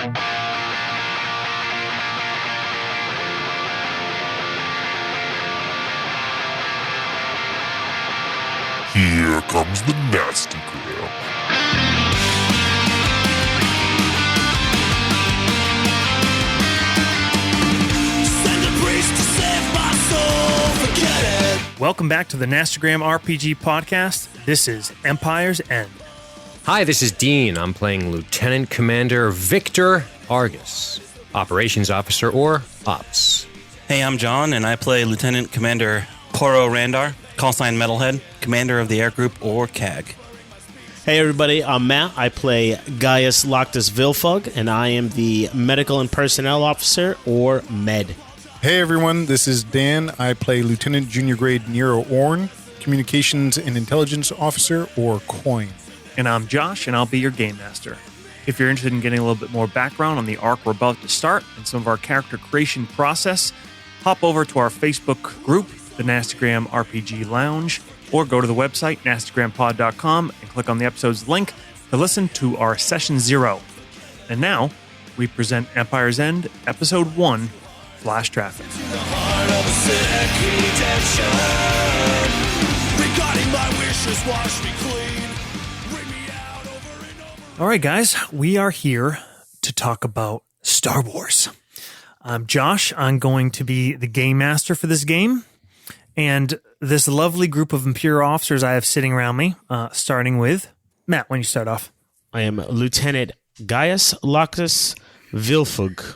Here comes the nasty gram. Send a priest to save my soul, forget it. Welcome back to the Nastagram RPG podcast. This is Empire's End. Hi, this is Dean. I'm playing Lieutenant Commander Victor Argus, Operations Officer or Ops. Hey, I'm John, and I play Lieutenant Commander Poro Randar, callsign Metalhead, Commander of the Air Group or CAG. Hey everybody, I'm Matt. I play Gaius Loctus Vilfug, and I am the Medical and Personnel Officer, or MED. Hey everyone, this is Dan. I play Lieutenant Junior Grade Nero Orn, Communications and Intelligence Officer, or COIN. And I'm Josh, and I'll be your Game Master. If you're interested in getting a little bit more background on the arc we're about to start and some of our character creation process, hop over to our Facebook group, the Nastagram RPG Lounge, or go to the website, nastagrampod.com, and click on the episode's link to listen to our Session 0. And now, we present Empire's End, Episode 1, Flash Traffic. The heart of a sick redemption. Regarding my wishes, wash me clean. Bring me out over and over. All right, guys, we are here to talk about Star Wars. I'm Josh. I'm going to be the Game Master for this game. And this lovely group of Imperial officers I have sitting around me, starting with Matt. When you start off, I am Lieutenant Gaius Loctus Vilfug.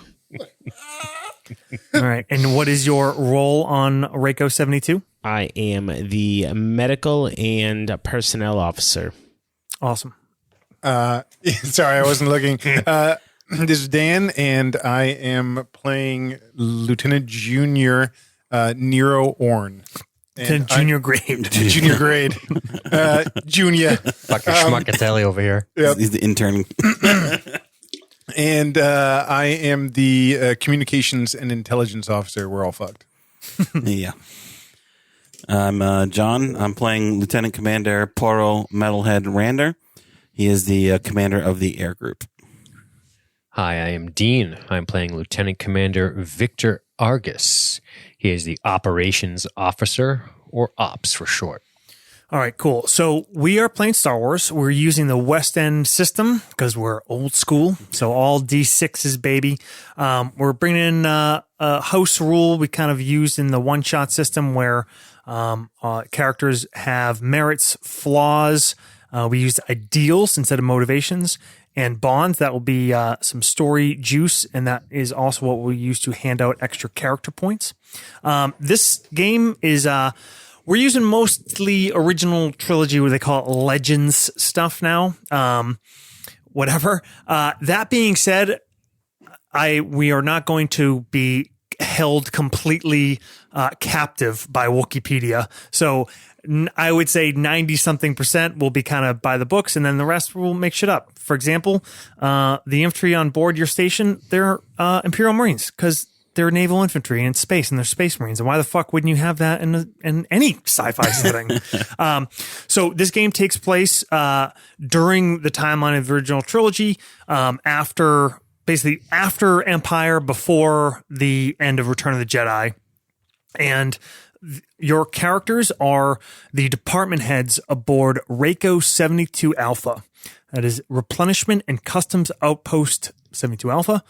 All right. And what is your role on RACO 72? I am the Medical and Personnel Officer. Awesome. Sorry, I wasn't looking. This is Dan, and I am playing Lieutenant Junior Nero Orn. And Junior grade. Junior grade. Junior. Fucking schmuckatelli over here. Yep. He's the intern. And I am the Communications and Intelligence Officer. We're all fucked. Yeah. I'm John. I'm playing Lieutenant Commander Poro Metalhead Randar. He is the commander of the Air Group. Hi, I am Dean. I'm playing Lieutenant Commander Victor Argus. He is the Operations Officer, or Ops for short. All right, cool. So we are playing Star Wars. We're using the West End system because we're old school. So all D6s, baby. We're bringing in a house rule we kind of used in the one-shot system where characters have merits, flaws. We used ideals instead of motivations. And bonds, that will be some story juice, and that is also what we use to hand out extra character points. This game is, we're using mostly original trilogy, what they call it, Legends stuff now. Whatever. That being said, we are not going to be held completely captive by Wikipedia. So I would say 90-something% will be kind of by the books, and then the rest will make shit up. For example, the infantry on board your station, they're Imperial Marines because they're naval infantry in space, and they're space Marines. And why the fuck wouldn't you have that in any sci-fi setting? So this game takes place during the timeline of the original trilogy, after Empire, before the end of Return of the Jedi. And your characters are the department heads aboard RACO 72 Alpha. That is Replenishment and Customs Outpost 72 Alpha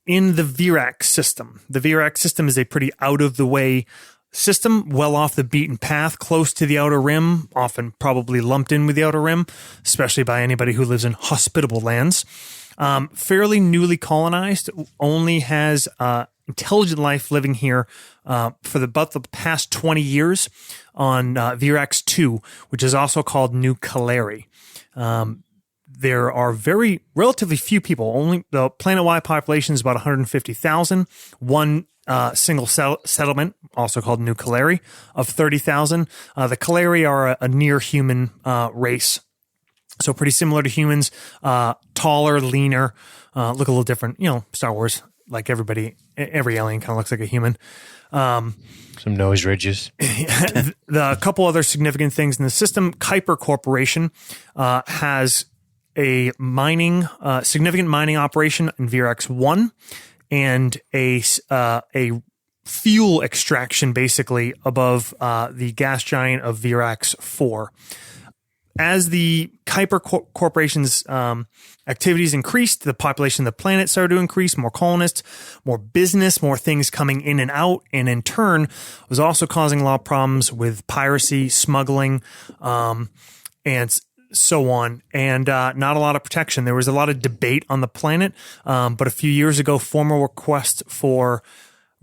in the Vierax system. The Vierax system is a pretty out-of-the-way system, well off the beaten path, close to the Outer Rim, often probably lumped in with the Outer Rim, especially by anybody who lives in hospitable lands. Fairly newly colonized, only has intelligent life living here for about the past 20 years on Vierax 2, which is also called New Kaleri. There are relatively few people. Only the planet-wide population is about 150,000. One single settlement, also called New Kaleri, of 30,000. The Kaleri are a near-human race. So pretty similar to humans, taller, leaner, look a little different. You know, Star Wars, like every alien kind of looks like a human. Some nose ridges. The couple other significant things in the system, Kuiper Corporation has a mining, significant mining operation in Vierax 1 and a fuel extraction basically above the gas giant of Vierax 4. As the Kuiper Corporation's activities increased, the population of the planet started to increase, more colonists, more business, more things coming in and out, and in turn was also causing a lot of problems with piracy, smuggling, and so on, and not a lot of protection. There was a lot of debate on the planet, but a few years ago, formal request for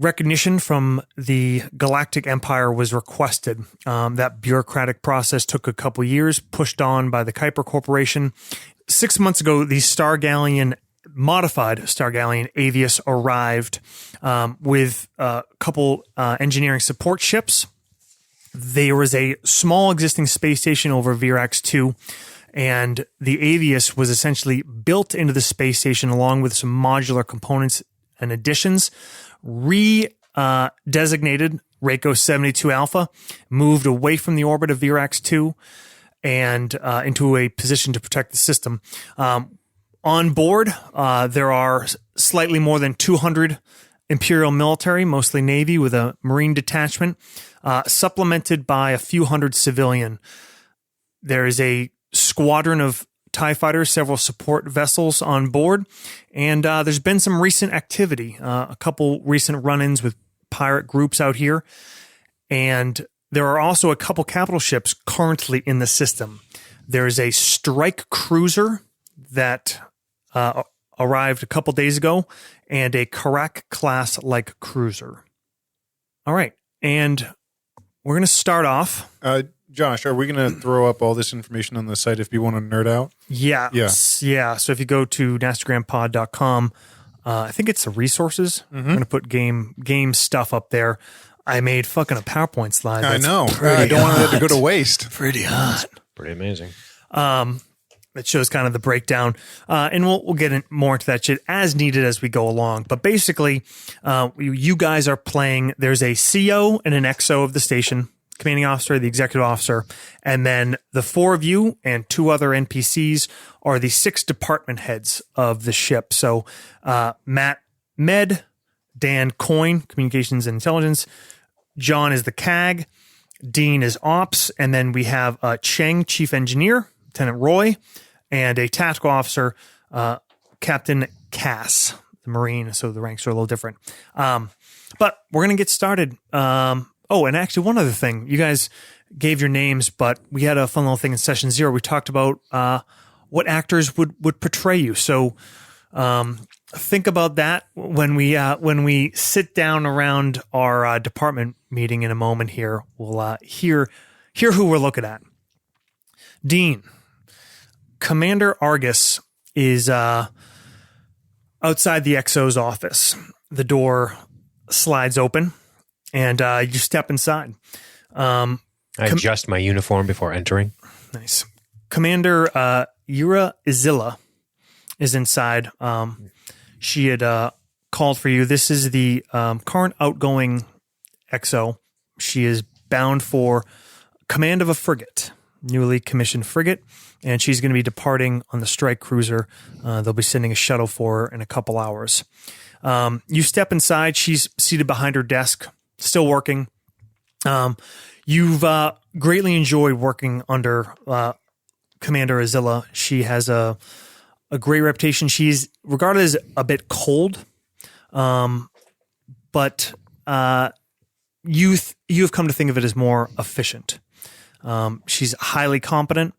recognition from the Galactic Empire was requested. That bureaucratic process took a couple years, pushed on by the Kuiper Corporation. 6 months ago, the modified Stargallion Avius arrived with a couple engineering support ships. There was a small existing space station over Vierax 2, and the Avius was essentially built into the space station along with some modular components and additions, designated RACO 72 Alpha, moved away from the orbit of Vierax 2 and into a position to protect the system. On board, there are slightly more than 200 Imperial military, mostly Navy, with a Marine detachment, supplemented by a few hundred civilian. There is a squadron of TIE fighters, several support vessels on board, and there's been some recent activity, a couple recent run-ins with pirate groups out here, and there are also a couple capital ships currently in the system. There's a strike cruiser that arrived a couple days ago, and a Karak-class-like cruiser. All right, and we're going to start off. Josh, are we going to throw up all this information on the site if you want to nerd out? Yeah. So if you go to nastygrampod.com, I think it's the resources. I'm going to put game stuff up there. I made fucking a PowerPoint slide. I know. I don't want that to go to waste. Pretty hot. Pretty amazing. That shows kind of the breakdown. And we'll get more into that shit as needed as we go along. But basically, you guys are playing, there's a CO and an XO of the station, commanding officer, the executive officer, and then the four of you and two other NPCs are the 6 department heads of the ship. So Matt, Med, Dan, Coin, communications and intelligence, John is the CAG, Dean is ops, and then we have Cheng, chief engineer, Lieutenant Roy, and a tactical officer, Captain Cass, the Marine. So the ranks are a little different. But we're going to get started. Oh, and actually one other thing. You guys gave your names, but we had a fun little thing in session 0. We talked about what actors would portray you. So think about that when we sit down around our department meeting in a moment here. We'll hear who we're looking at. Dean, Commander Argus is outside the XO's office. The door slides open, and you step inside. I adjust my uniform before entering. Nice. Commander Yura Izilla is inside. She had called for you. This is the current outgoing XO. She is bound for command of a frigate, newly commissioned frigate, and she's going to be departing on the strike cruiser. They'll be sending a shuttle for her in a couple hours. You step inside. She's seated behind her desk, still working. You've greatly enjoyed working under Commander Azilla. She has a great reputation. She's regarded as a bit cold, but you've come to think of it as more efficient. She's highly competent.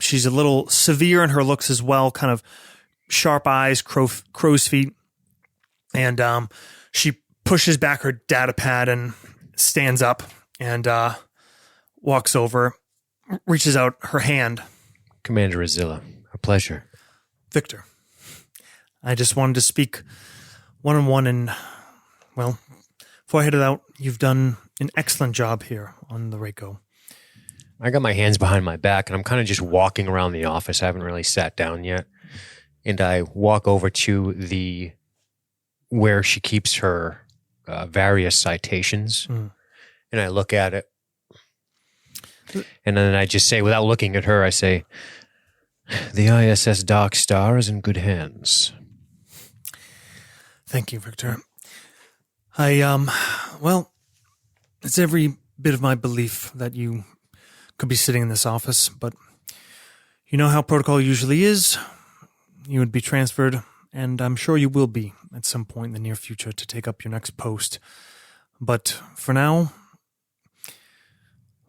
She's a little severe in her looks as well, kind of sharp eyes, crow's feet. And she pushes back her data pad and stands up and walks over, reaches out her hand. Commander Azilla, a pleasure. Victor, I just wanted to speak one-on-one and, well, before I headed out, you've done an excellent job here on the RACO. I got my hands behind my back, and I'm kind of just walking around the office. I haven't really sat down yet. And I walk over to where she keeps her various citations, and I look at it. And then I just say, without looking at her, I say, The ISS Dark Star is in good hands. Thank you, Victor. Well, it's every bit of my belief that you could be sitting in this office, but you know how protocol usually is. You would be transferred, and I'm sure you will be at some point in the near future to take up your next post. But for now,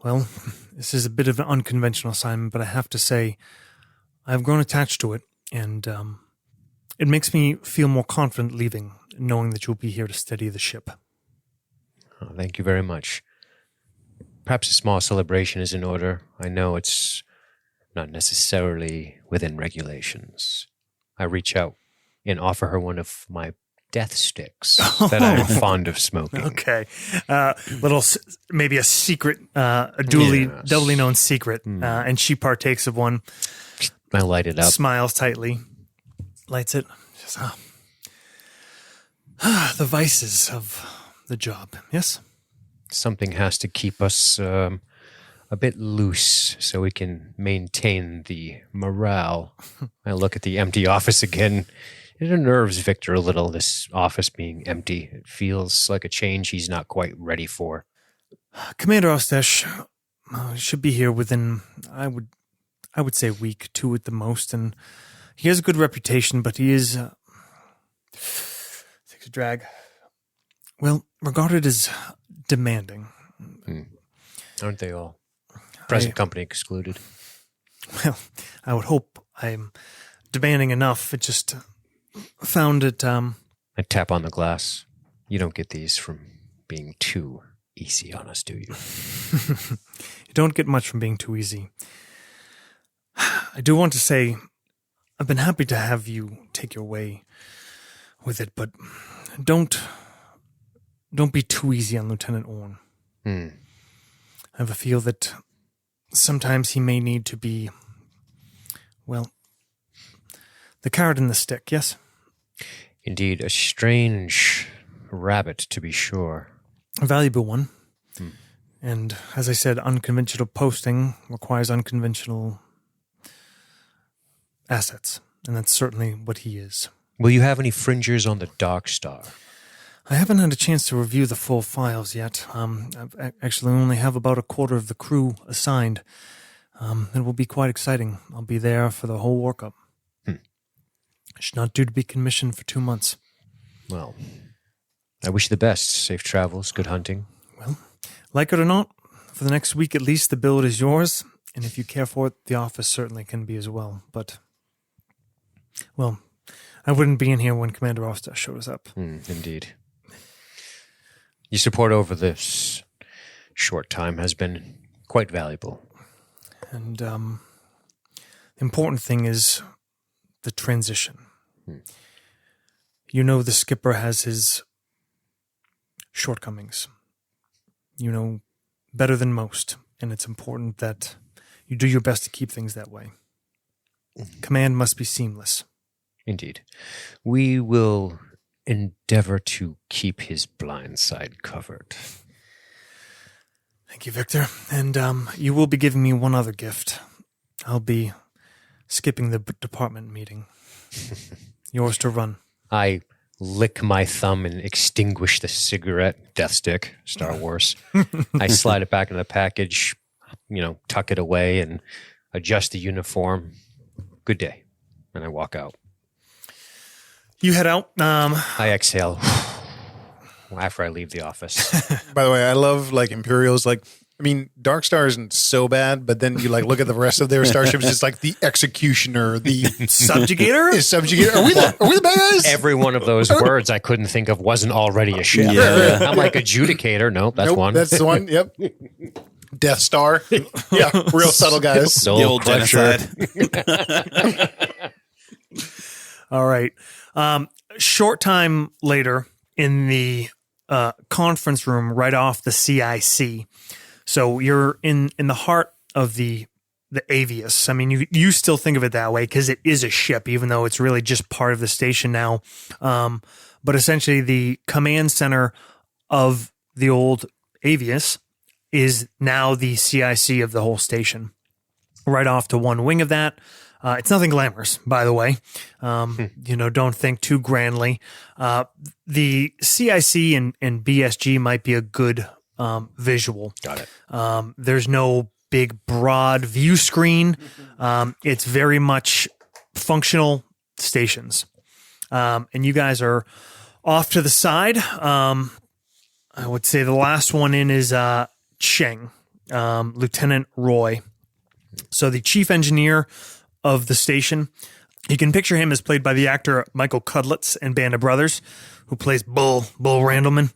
well, this is a bit of an unconventional assignment, but I have to say, I've grown attached to it, and it makes me feel more confident leaving, knowing that you'll be here to steady the ship. Oh, thank you very much. Perhaps a small celebration is in order. I know it's not necessarily within regulations. I reach out and offer her one of my death sticks that I'm fond of smoking. Okay. Maybe a secret, doubly known secret, and she partakes of one. I light it up. Smiles tightly, lights it. Just, the vices of the job. Yes? Something has to keep us a bit loose so we can maintain the morale. I look at the empty office again. It unnerves Victor a little, this office being empty. It feels like a change he's not quite ready for. Commander Ostesh should be here within, I would say, a week, 2 at the most, and he has a good reputation, but he is takes a drag. Well, regarded as demanding. Aren't they all? Present company excluded. Well, I would hope I'm demanding enough. It just found it. I tap on the glass. You don't get these from being too easy on us, do you? You don't get much from being too easy. I do want to say I've been happy to have you take your way with it, but don't be too easy on Lieutenant Orn. I have a feel that sometimes he may need to be, well, the carrot and the stick, yes? Indeed, a strange rabbit, to be sure. A valuable one. And as I said, unconventional posting requires unconventional assets, and that's certainly what he is. Will you have any fringers on the Dark Star? I haven't had a chance to review the full files yet. I actually only have about a quarter of the crew assigned. It will be quite exciting. I'll be there for the whole workup. Should not due to be commissioned for 2 months. Well, I wish you the best. Safe travels, good hunting. Well, like it or not, for the next week at least, the billet is yours. And if you care for it, the office certainly can be as well. But, well, I wouldn't be in here when Commander Oster shows up. Indeed. Your support over this short time has been quite valuable. And the important thing is the transition. You know the skipper has his shortcomings. You know better than most, and it's important that you do your best to keep things that way. Command must be seamless. Indeed. We will endeavor to keep his blind side covered. Thank you, Victor. And you will be giving me one other gift. I'll be skipping the department meeting. Yours to run. I lick my thumb and extinguish the cigarette, death stick, Star Wars. I slide it back in the package, tuck it away and adjust the uniform. Good day. And I walk out. You head out. I exhale after I leave the office. By the way, I love Imperials. Dark Star isn't so bad, but then you look at the rest of their starships. It's like the Executioner, the Subjugator. Is Subjugator? Are we the bad guys? Every one of those words I couldn't think of wasn't already a ship. Yeah. I'm like Adjudicator. Nope, that's one. That's the one. Yep. Death Star. Yeah, real subtle guys. Soul The old Crusher. genocide. All right. Short time later in the conference room right off the CIC. So you're in the heart of the Avius. I mean, you still think of it that way because it is a ship, even though it's really just part of the station now. But essentially the command center of the old Avius is now the CIC of the whole station. Right off to one wing of that, It's nothing glamorous, by the way. Don't think too grandly. The CIC and BSG might be a good visual. Got it. There's no big, broad view screen. It's very much functional stations. And you guys are off to the side. I would say the last one in is Cheng, Lieutenant Roy. So the chief engineer of the station. You can picture him as played by the actor Michael Cudlitz in Band of Brothers, who plays Bull Randleman.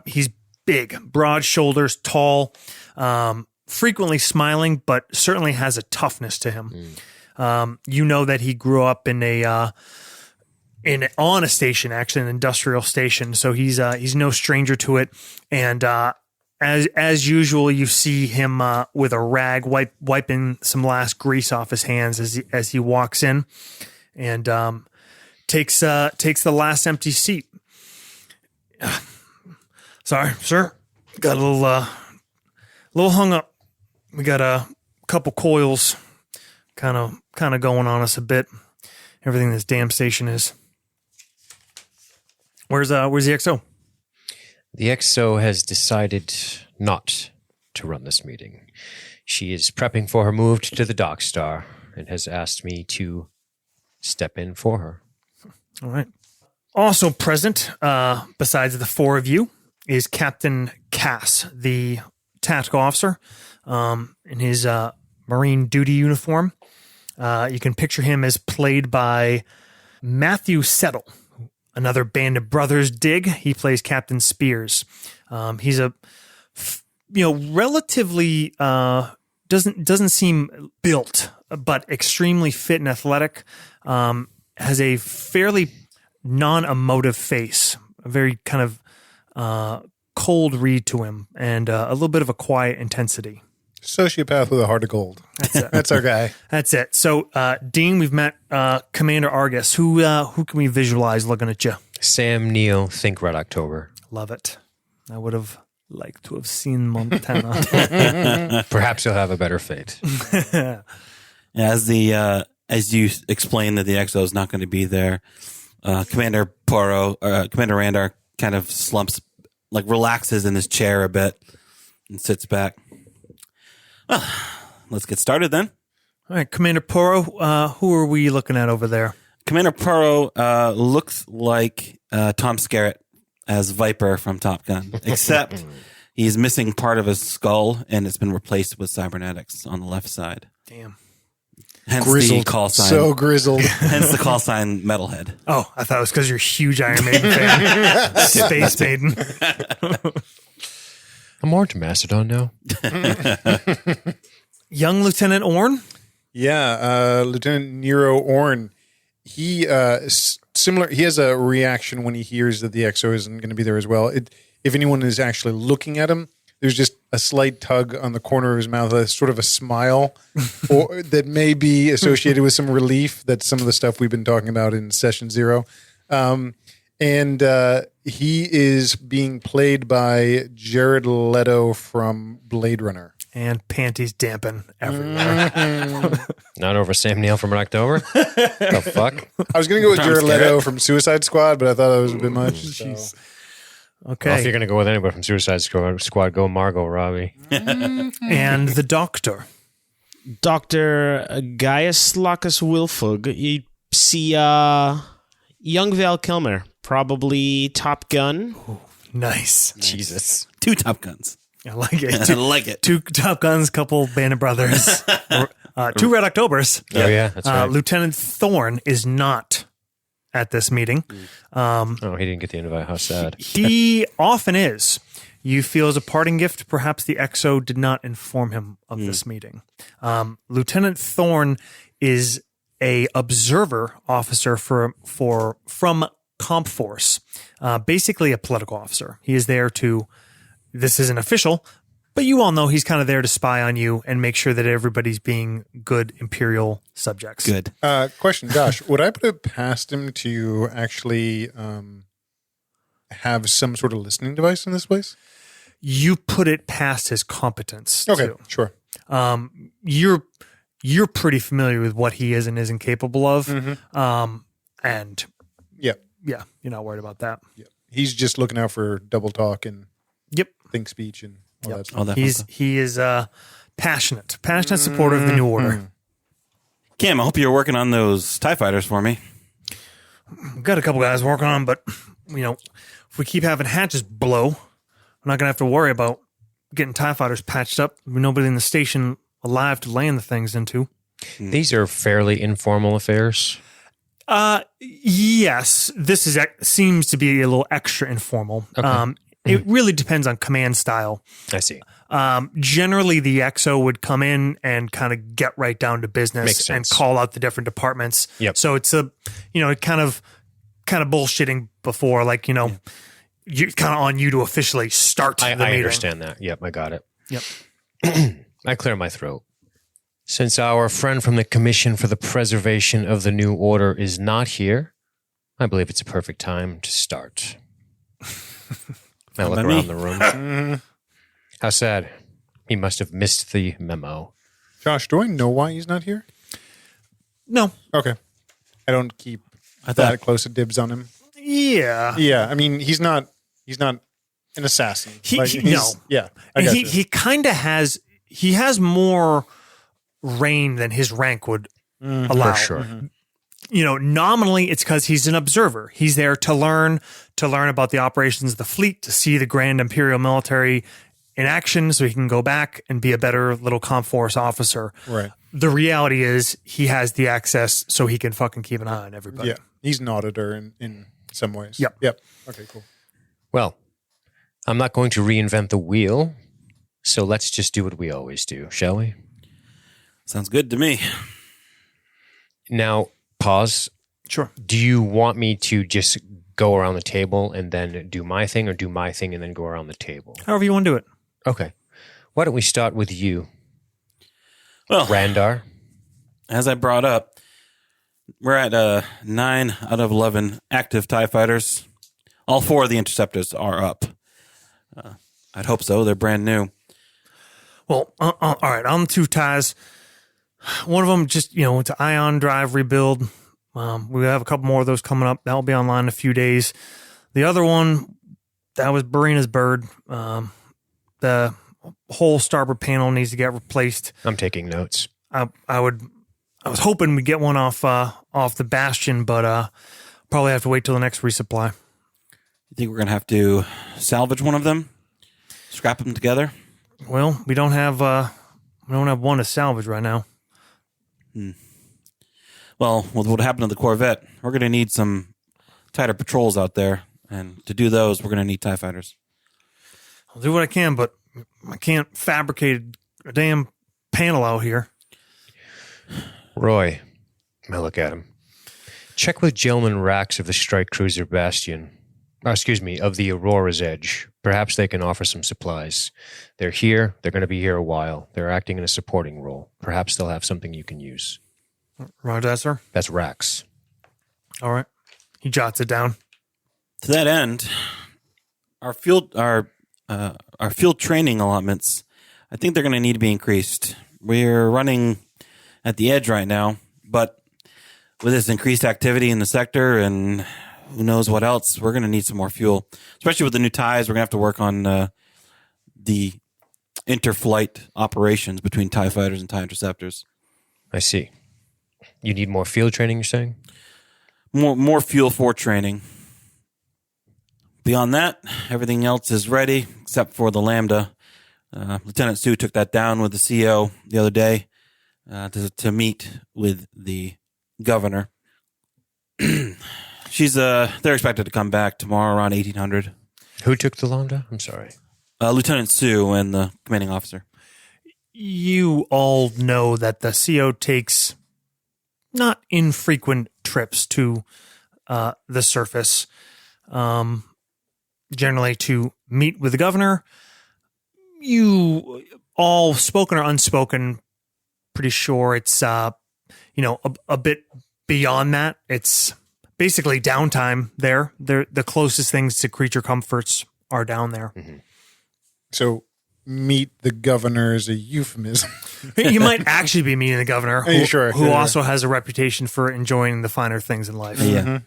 He's big, broad shoulders, tall, frequently smiling, but certainly has a toughness to him. You know that he grew up on a station, actually an industrial station, so he's no stranger to it. And as usual, you see him with a rag wiping some last grease off his hands as he walks in, and takes the last empty seat. Sorry, sir, got a little hung up. We got a couple coils, kind of going on us a bit. Everything this damn station is. Where's the XO? The XO has decided not to run this meeting. She is prepping for her move to the Dock Star and has asked me to step in for her. All right. Also present, besides the four of you, is Captain Cass, the tactical officer, in his Marine duty uniform. You can picture him as played by Matthew Settle, another Band of Brothers dig. He plays Captain Spears. He's a, relatively doesn't seem built, but extremely fit and athletic. Has a fairly non-emotive face, a very kind of cold read to him, and a little bit of a quiet intensity. Sociopath with a heart of gold. That's it. That's our guy. That's it. So, Dean, we've met Commander Argus. Who can we visualize looking at you? Sam Neill, think Red October. Love it. I would have liked to have seen Montana. Perhaps he'll have a better fate. As you explain that the XO is not going to be there, Commander Randar kind of slumps, relaxes in his chair a bit and sits back. Well, let's get started then. All right, Commander Poro, who are we looking at over there? Commander Poro looks like Tom Skerritt as Viper from Top Gun, except he's missing part of his skull and it's been replaced with cybernetics on the left side. Damn. Hence Grizzled. the call sign. So grizzled. Hence the call sign Metalhead. Oh, I thought it was because you're a huge Iron Maiden fan. Space Maiden. I'm more to Mastodon now. Young Lieutenant Orn? Yeah, Lieutenant Nero Orn. He similar. He has a reaction when he hears that the XO isn't going to be there as well. If anyone is actually looking at him, there's just a slight tug on the corner of his mouth, sort of a smile, or that may be associated with some relief. That's some of the stuff we've been talking about in Session 0. And he is being played by Jared Leto from Blade Runner. And panties dampen everywhere. Not over Sam Neill from October? The fuck? I was going to go with Jared Leto from Suicide Squad, but I thought that was a bit much. So. Okay. Well, if you're going to go with anybody from Suicide Squad, go Margot Robbie. And the doctor. Dr. Gaius Lacus Wilfug. You see young Val Kilmer, probably Top Gun. Ooh, nice. Jesus. 2 Top Guns. I like it. I like it. 2 Top Guns, couple Band of Brothers, 2 Red Octobers. Oh, yeah, that's right. Lieutenant Thorne is not at this meeting. Oh, he didn't get the invite. How sad. He often is. You feel as a parting gift, perhaps the XO did not inform him of this meeting. Lieutenant Thorne is a observer officer from Comp Force, basically a political officer. He is there to, this isn't official, but you all know he's kind of there to spy on you and make sure that everybody's being good Imperial subjects. Good. Question, Josh, would I put it past him to actually have some sort of listening device in this place? You put it past his competence. Okay, too. sure. you're pretty familiar with what he is and isn't capable of. And Yeah. yeah, you're not worried about that. Yeah. He's just looking out for double talk and Yep. think speech and all that stuff. All that fun stuff. He is passionate supporter of the new order. Cam, I hope you're working on those TIE fighters for me. We've got a couple guys working on 'em, but if we keep having hatches blow, we're not gonna have to worry about getting TIE fighters patched up. There'll be nobody in the station alive to land the things into. These are fairly informal affairs. Yes, this seems to be a little extra informal. Okay. It really depends on command style. I see. Generally, the XO would come in and kind of get right down to business Makes and sense. call out the different departments. Yep. So it's kind of bullshitting before, like, you're kind of on you to officially start the I meeting. understand that. Yep, I got it. Yep. I clear my throat. Since our friend from the Commission for the Preservation of the New Order is not here, I believe it's a perfect time to start. I look By around me. the room. How sad. He must have missed the memo. Josh, do I know why he's not here? No. Okay. I don't keep that close a dibs on him. Yeah. Yeah. I mean, he's not an assassin. No. Yeah. I got you. He kind of has more reign than his rank would allow. For sure. Nominally it's because he's an observer. He's there to learn about the operations of the fleet, to see the Grand Imperial military in action so he can go back and be a better little Comforce officer. Right. The reality is he has the access so he can fucking keep an eye on everybody. Yeah. He's an auditor in some ways. Yep. Yep. Okay, cool. Well, I'm not going to reinvent the wheel, so let's just do what we always do, shall we? Sounds good to me. Now, pause. Sure. Do you want me to just go around the table and then do my thing, or do my thing and then go around the table? However you want to do it. Okay. Why don't we start with you, Well, Randar? as I brought up, we're at 9 out of 11 active TIE fighters. All 4 of the interceptors are up. I'd hope so. They're brand new. Well, all right. On the 2 ties, one of them just, went to ion drive rebuild. We have a couple more of those coming up. That'll be online in a few days. The other one, that was Barina's bird. The whole starboard panel needs to get replaced. I'm taking notes. I was hoping we'd get one off the Bastion, but probably have to wait till the next resupply. You think we're going to have to salvage one of them? Scrap them together? Well, we don't have one to salvage right now. Well, with what happened to the Corvette, we're going to need some tighter patrols out there. And to do those, we're going to need TIE fighters. I'll do what I can, but I can't fabricate a damn panel out here. Roy, I look at him. Check with Gentleman Rax of the strike cruiser Bastion. Of the Aurora's Edge. Perhaps they can offer some supplies. They're here. They're going to be here a while. They're acting in a supporting role. Perhaps they'll have something you can use. Roger that, sir. That's Rax. All right. He jots it down. To that end, our field training allotments, I think they're going to need to be increased. We're running at the edge right now, but with this increased activity in the sector and who knows what else, we're going to need some more fuel, especially with the new ties. We're going to have to work on the interflight operations between TIE fighters and TIE interceptors. I see. You need more field training, you're saying? More fuel for training. Beyond that, everything else is ready except for the Lambda. Lieutenant Sue took that down with the CO the other day to meet with the governor. They're expected to come back tomorrow around 1800. Who took the Lambda? I'm sorry. Lieutenant Sue and the commanding officer. You all know that the CO takes not infrequent trips to the surface, generally to meet with the governor. You all, spoken or unspoken, pretty sure it's a bit beyond that. It's basically downtime there. The closest things to creature comforts are down there. Mm-hmm. So meet the governor is a euphemism. You might actually be meeting the governor, Are you sure? who Yeah. also has a reputation for enjoying the finer things in life. Yeah.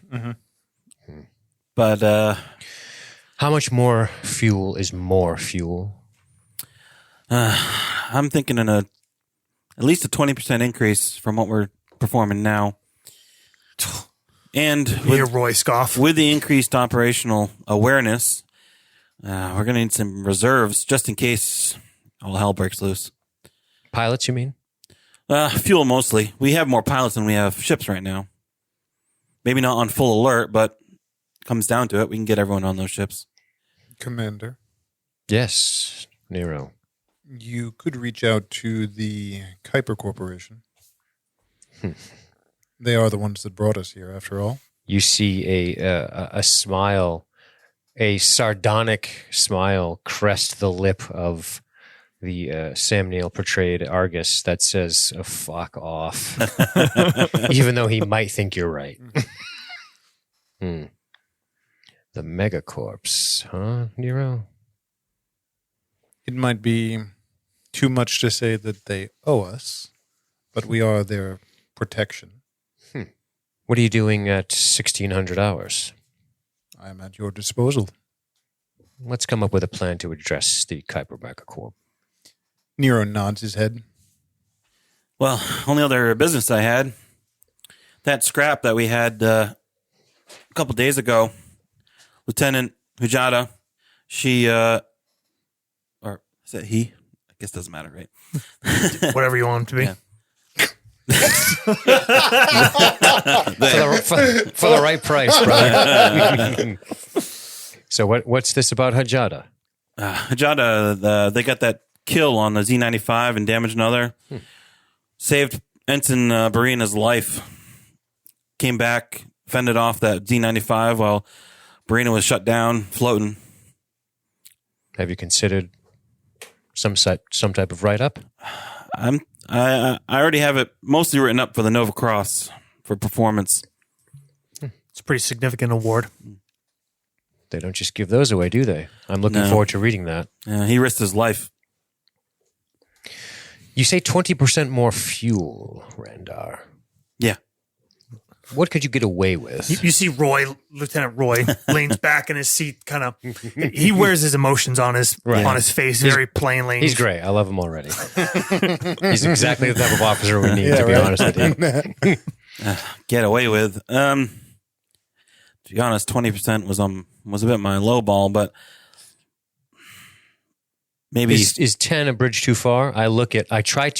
But How much more fuel is more fuel? I'm thinking at least a 20% increase from what we're performing now. And You hear Roy scoff. with the increased operational awareness, we're going to need some reserves just in case all hell breaks loose. Pilots, you mean? Fuel mostly. We have more pilots than we have ships right now. Maybe not on full alert, but comes down to it, we can get everyone on those ships. Commander, Yes, Nero. you could reach out to the Kuiper Corporation. They are the ones that brought us here, after all. You see a smile, a sardonic smile crest the lip of the Sam Neill portrayed Argus that says, oh, fuck off. Even though he might think you're right. The megacorps, huh, Nero? It might be too much to say that they owe us, but we are their protection. What are you doing at 1600 hours? I am at your disposal. Let's come up with a plan to address the Kuiper megacorp. Nero nods his head. Well, only other business I had, that scrap that we had a couple days ago, Lieutenant Hujada, she, or is that he? I guess it doesn't matter, right? Whatever you want him to be. Yeah. For the right price, brother. So what's this about Hajada? Hujada, they got that kill on the Z-95 and damaged another. Saved Ensign Barina's life. Came back, fended off that Z-95 while Barina was shut down, floating. Have you considered some type of write-up? I already have it mostly written up for the Nova Cross for performance. It's a pretty significant award. They don't just give those away, do they? I'm looking No. forward to reading that. He risked his life. You say 20% more fuel, Randar. Yeah. What could you get away with? You see Roy, Lieutenant Roy, leans back in his seat, kind of. He wears his emotions on his face very plainly. He's great. I love him already. He's exactly the type of officer we need, to be honest with you. Get away with. To be honest, 20% was a bit my low ball, but maybe Is 10 a bridge too far? I'm trying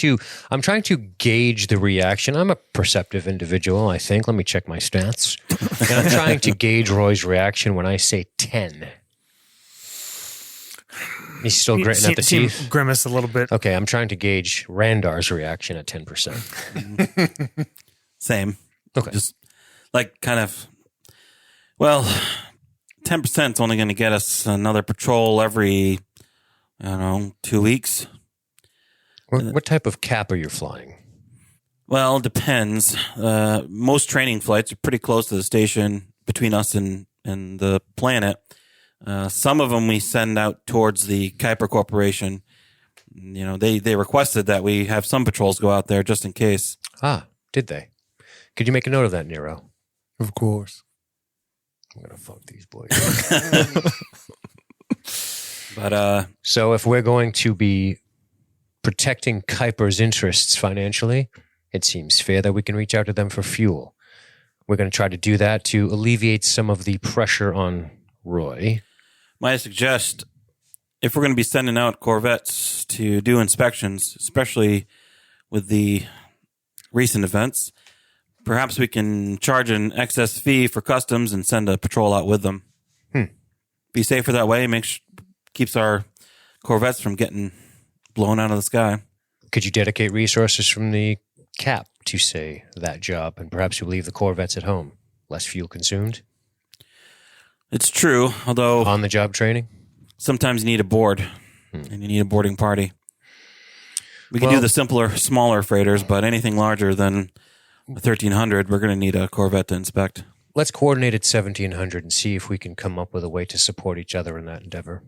to gauge the reaction. I'm a perceptive individual, I think. Let me check my stats. And I'm trying to gauge Roy's reaction when I say 10. He's still gritting at the See him teeth. grimace a little bit. Okay, I'm trying to gauge Randar's reaction at 10%. same. Okay. Just like kind of, well, 10% is only going to get us another patrol every, 2 weeks. What type of cap are you flying? Well, it depends. Most training flights are pretty close to the station between us and the planet. Some of them we send out towards the Kuiper Corporation. They requested that we have some patrols go out there just in case. Ah, did they? Could you make a note of that, Nero? Of course. I'm going to fuck these boys. But So if we're going to be protecting Kuiper's interests financially, it seems fair that we can reach out to them for fuel. We're going to try to do that to alleviate some of the pressure on Roy. might I suggest, if we're going to be sending out corvettes to do inspections, especially with the recent events, perhaps we can charge an excess fee for customs and send a patrol out with them. Be safer that way. Keeps our corvettes from getting blown out of the sky. Could you dedicate resources from the cap to, say, that job, and perhaps you leave the corvettes at home? Less fuel consumed? It's true, although On-the-job training? sometimes you need a board, and you need a boarding party. We can Well- do the simpler, smaller freighters, but anything larger than a 1300, we're going to need a corvette to inspect. Let's coordinate at 1700 and see if we can come up with a way to support each other in that endeavor.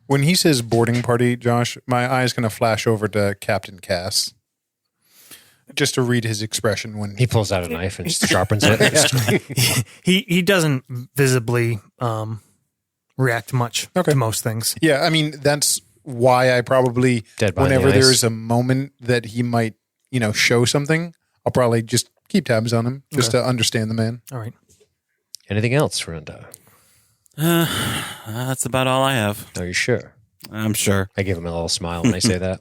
When he says boarding party, Josh, my eye's going to flash over to Captain Cass. Just to read his expression when He pulls out a knife and sharpens it. He doesn't visibly react much to most things. Yeah, I mean, that's why I probably, Dead behind whenever the ice. there's a moment that he might, show something, I'll probably just keep tabs on him just to understand the man. All right. Anything else, Renda? That's about all I have. Are you sure? I'm sure. I give him a little smile when I say that.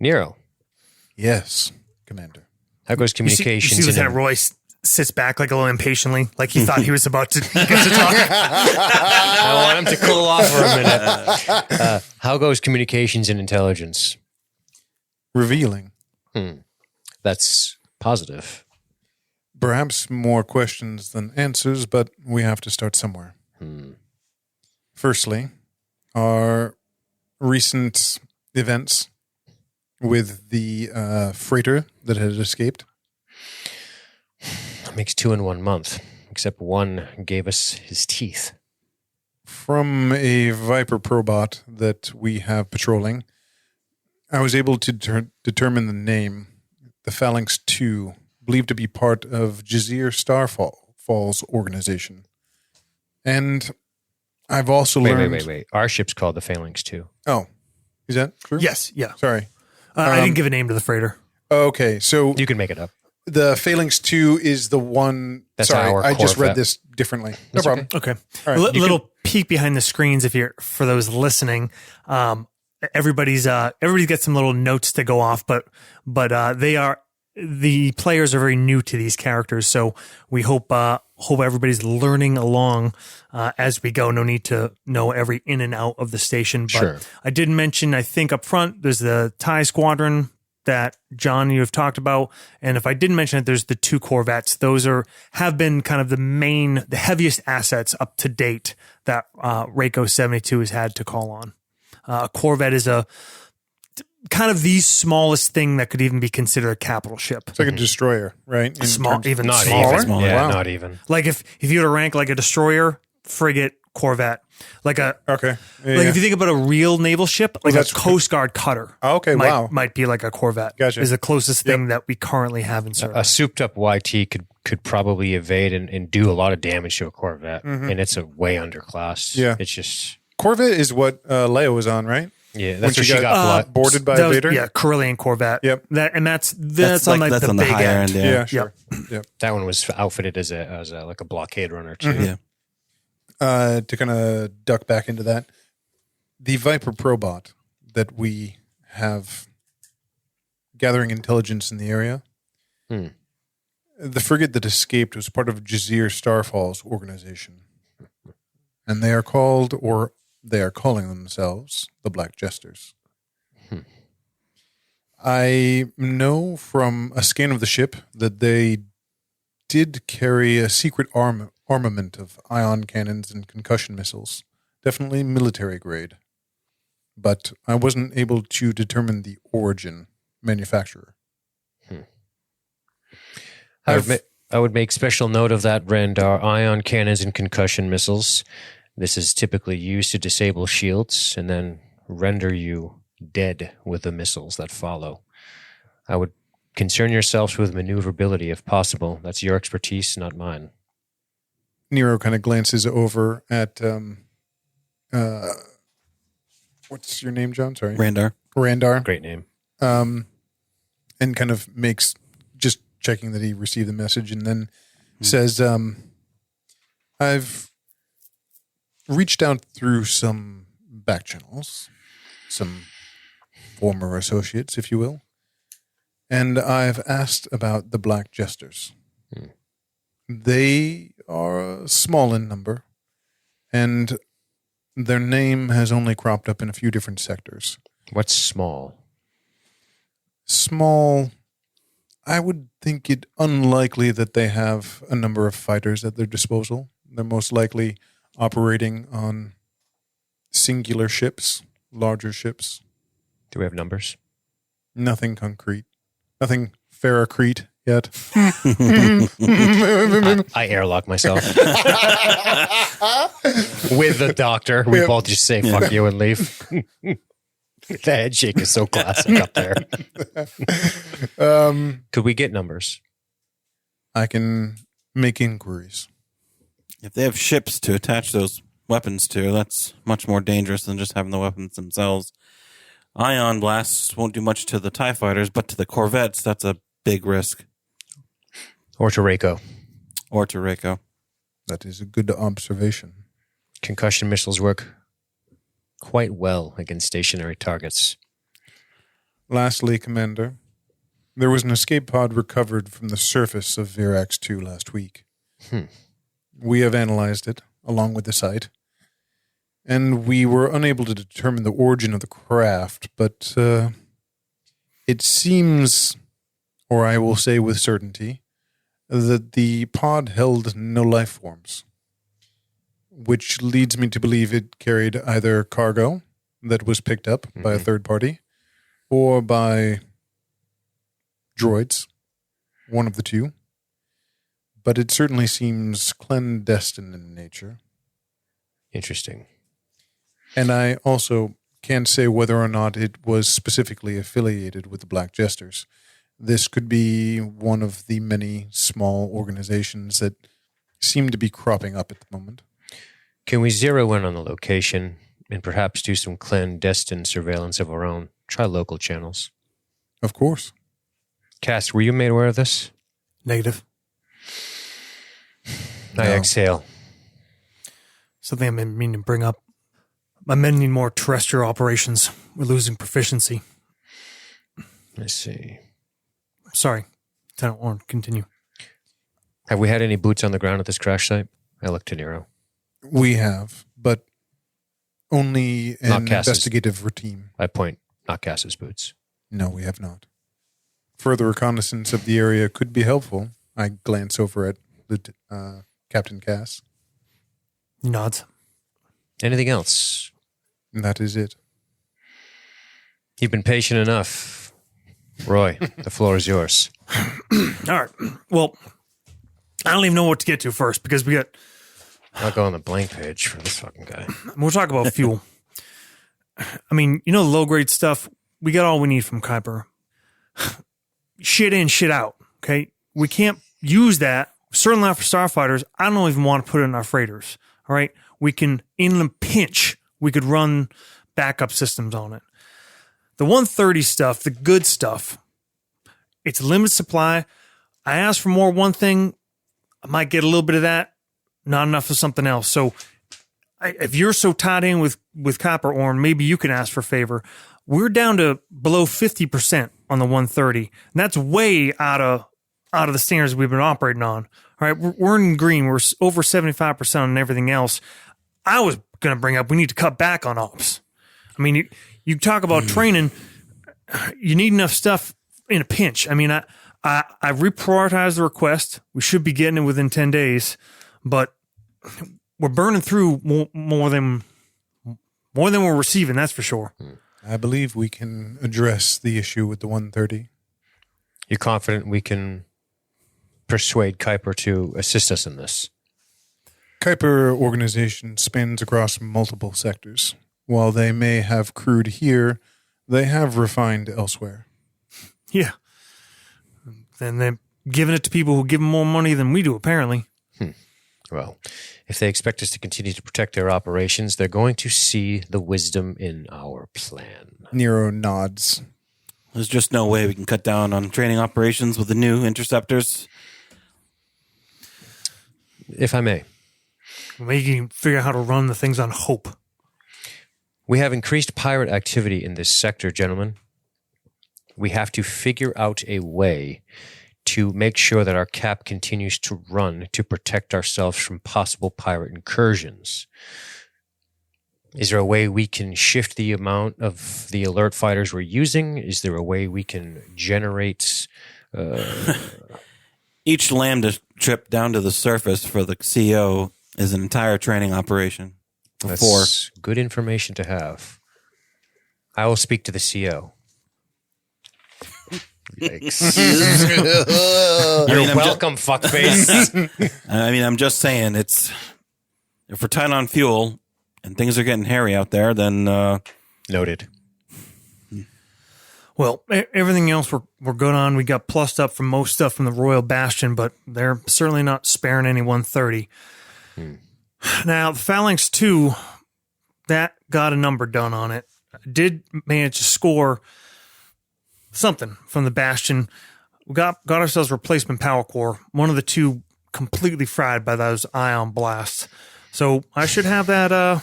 Nero, Yes, Commander. how goes You communications? see in Lieutenant Roy sits back like a little impatiently, like he thought he was about to get to talk. I want him to cool off for a minute. How goes communications and intelligence? Revealing. That's positive. Perhaps more questions than answers, but we have to start somewhere. Firstly, our recent events with the freighter that had escaped. That makes 2 in 1 month, except one gave us his teeth. From a Viper probot that we have patrolling, I was able to determine the name, the Phalanx 2, believed to be part of Jazeer Starfall's organization. And I've also learned... Wait. Our ship's called the Phalanx 2. Oh, is that true? Yes, yeah. Sorry. I didn't give a name to the freighter. Okay, so You can make it up. the Phalanx 2 is the one... That's sorry, our I just read Corvette. this differently. No That's problem. Okay. All right. Little peek behind the screens if you're for those listening. Everybody's everybody gets some little notes to go off, but the players are very new to these characters, so we hope everybody's learning along as we go. No need to know every in and out of the station, but Sure. I did mention, I think up front, there's the TIE Squadron that John, you have talked about, and if I didn't mention it, there's the 2 Corvettes. Those have been kind of the heaviest assets up to date that RACO 72 has had to call on. A Corvette is a kind of the smallest thing that could even be considered a capital ship. It's like a destroyer, right? In Small, terms- even Not smaller. even. Smaller. Yeah, Wow. not even. Like if you were to rank like a destroyer, frigate, Corvette, like a Okay. Yeah, like yeah. if you think about a real naval ship, like a that's- Coast Guard cutter. Oh, okay, might, wow. might be like a Corvette. Gotcha. Is the closest thing that we currently have in A service. souped up YT could probably evade and do a lot of damage to a Corvette, and it's a way underclassed. Yeah. It's just Corvette is what Leia was on, right? yeah. When That's where she she got, got boarded by That was- Vader? Yeah, Carillion Corvette. Yep. That's on like that's the on the big higher end. end. Yeah, sure. Yep. That one was outfitted as a like a blockade runner too. Yeah. To kind of duck back into that, the Viper probot that we have gathering intelligence in the area, the frigate that escaped was part of Jazeer Starfall's organization. And they are calling themselves the Black Jesters. I know from a scan of the ship that they did carry a secret armament of ion cannons and concussion missiles. Definitely military grade. But I wasn't able to determine the origin manufacturer. I would make special note of that, Rendar. Ion cannons and concussion missiles. This is typically used to disable shields and then render you dead with the missiles that follow. I would concern yourselves with maneuverability if possible. That's your expertise, not mine. Nero kind of glances over at what's your name, John? Sorry. Randar. Great name. And kind of makes, just checking that he received the message, and then says, I've reached out through some back channels, some former associates, if you will, and I've asked about the Black Jesters. They are small in number, and their name has only cropped up in a few different sectors. What's small? Small, I would think it unlikely that they have a number of fighters at their disposal. They're most likely operating on singular ships, larger ships. Do we have numbers? Nothing concrete. Nothing ferrocrete, yet. I airlock myself with the doctor. We both just say "fuck you" and leave. The head shake is so classic up there. Could we get numbers? I can make inquiries. If they have ships to attach those weapons to, that's much more dangerous than just having the weapons themselves. Ion blasts won't do much to the TIE fighters, but to the corvettes, that's a big risk. Or to RACO. Or to RACO. That is a good observation. Concussion missiles work quite well against stationary targets. Lastly, Commander, there was an escape pod recovered from the surface of Vierax 2 last week. We have analyzed it, along with the site, and we were unable to determine the origin of the craft, but it seems, or I will say with certainty, that the pod held no life forms, which leads me to believe it carried either cargo that was picked up by a third party or by droids, one of the two. But it certainly seems clandestine in nature. Interesting. And I also can't say whether or not it was specifically affiliated with the Black Jesters. This could be one of the many small organizations that seem to be cropping up at the moment. Can we zero in on the location and perhaps do some clandestine surveillance of our own? Try local channels. Of course. Cass, were you made aware of this? Negative. I No. exhale. Something I've been meaning to bring up. My men need more terrestrial operations. We're losing proficiency. Let's see. Sorry. Lieutenant Warren, continue. Have we had any boots on the ground at this crash site? I look to Nero. We have, but only an Not Cass's. investigative routine. I point, not Cass's boots. No, we have not. Further reconnaissance of the area could be helpful. I glance over at Captain Cass. He nods. Anything else? And that is it. You've been patient enough. Roy, the floor is yours. All right. Well, I don't even know what to get to first because I'll go on the blank page for this fucking guy. we'll talk about fuel. I mean, you know, the low grade stuff, we got all we need from Kuiper. Shit in, shit out. Okay. We can't use that. Certainly not for starfighters. I don't even want to put it in our freighters. All right. We can, in a pinch, we could run backup systems on it. The 130 stuff, the good stuff, it's limited supply. I asked for more one thing. I might get a little bit of that. Not enough of something else. So if you're so tied in with Kuiper, Orn, maybe you can ask for a favor. We're down to below 50% on the 130. And that's way out of the standards we've been operating on. All right, we're in green. We're over 75% on everything else. I was going to bring up we need to cut back on ops. I mean, you talk about training. You need enough stuff in a pinch. I mean, I reprioritized the request. We should be getting it within 10 days, but we're burning through more than we're receiving. That's for sure. I believe we can address the issue with the 130. You're confident we can persuade Kuiper to assist us in this? Kuiper organization spans across multiple sectors. While they may have crude here, they have refined elsewhere. Yeah. And they're giving it to people who give them more money than we do, apparently. Well, if they expect us to continue to protect their operations, they're going to see the wisdom in our plan. Nero nods. There's just no way we can cut down on training operations with the new interceptors. If I may. Maybe you can figure out how to run the things on hope. We have increased pirate activity in this sector, gentlemen. We have to figure out a way to make sure that our cap continues to run to protect ourselves from possible pirate incursions. Is there a way we can shift the amount of the alert fighters we're using? Is there a way we can generate... Each Lambda trip down to the surface for the CO is an entire training operation. That's good information to have. I will speak to the CO. Yikes. I You're mean, welcome, fuckface. I'm just saying, if we're tight on fuel and things are getting hairy out there, then Noted. Well, everything else we're good on. We got plussed up from most stuff from the Royal Bastion, but they're certainly not sparing any 130. Now, the Phalanx 2, that got a number done on it. Did manage to score something from the Bastion. We got ourselves replacement power core. One of the two completely fried by those ion blasts. So I should have that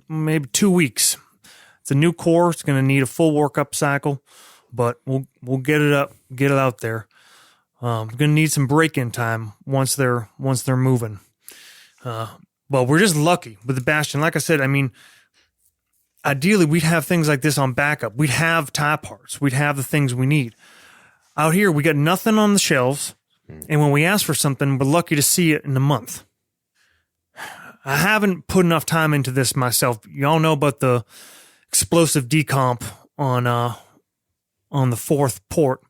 maybe 2 weeks. It's a new core. It's going to need a full workup cycle, but we'll get it up, get it out there. We're going to need some break-in time once they're moving. Well, we're just lucky with the Bastion. Like I said, I mean, ideally we'd have things like this on backup. We'd have tie parts. We'd have the things we need. Out here, we got nothing on the shelves, and when we ask for something, we're lucky to see it in a month. I haven't put enough time into this myself. Y'all know about the explosive decomp on the fourth port.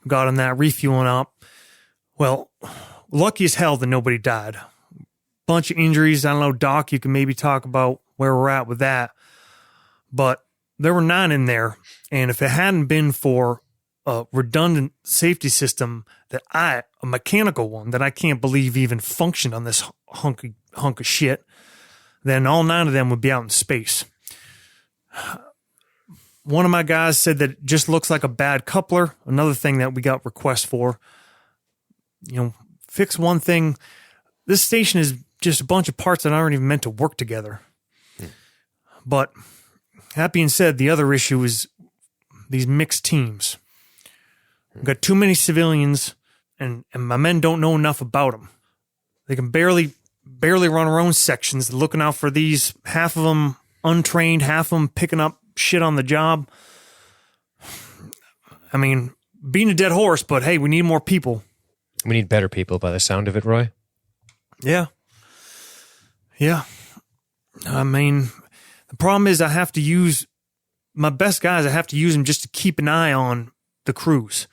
Got on that refueling up. Well, lucky as hell that nobody died. Bunch of injuries. I don't know, Doc, you can maybe talk about where we're at with that. But there were 9 in there, and if it hadn't been for a redundant safety system a mechanical one that I can't believe even functioned on this hunk of shit, then all 9 of them would be out in space. One of my guys said that it just looks like a bad coupler. Another thing that we got requests for, fix one thing. This station is just a bunch of parts that aren't even meant to work together. But that being said, the other issue is these mixed teams. We've got too many civilians, and my men don't know enough about them. They can barely run our own sections, looking out for these, half of them untrained, half of them picking up shit on the job. I mean, being a dead horse, but hey, we need more people. We need better people by the sound of it, Roy. Yeah. I mean, the problem is I have to use my best guys. I have to use them just to keep an eye on the crews.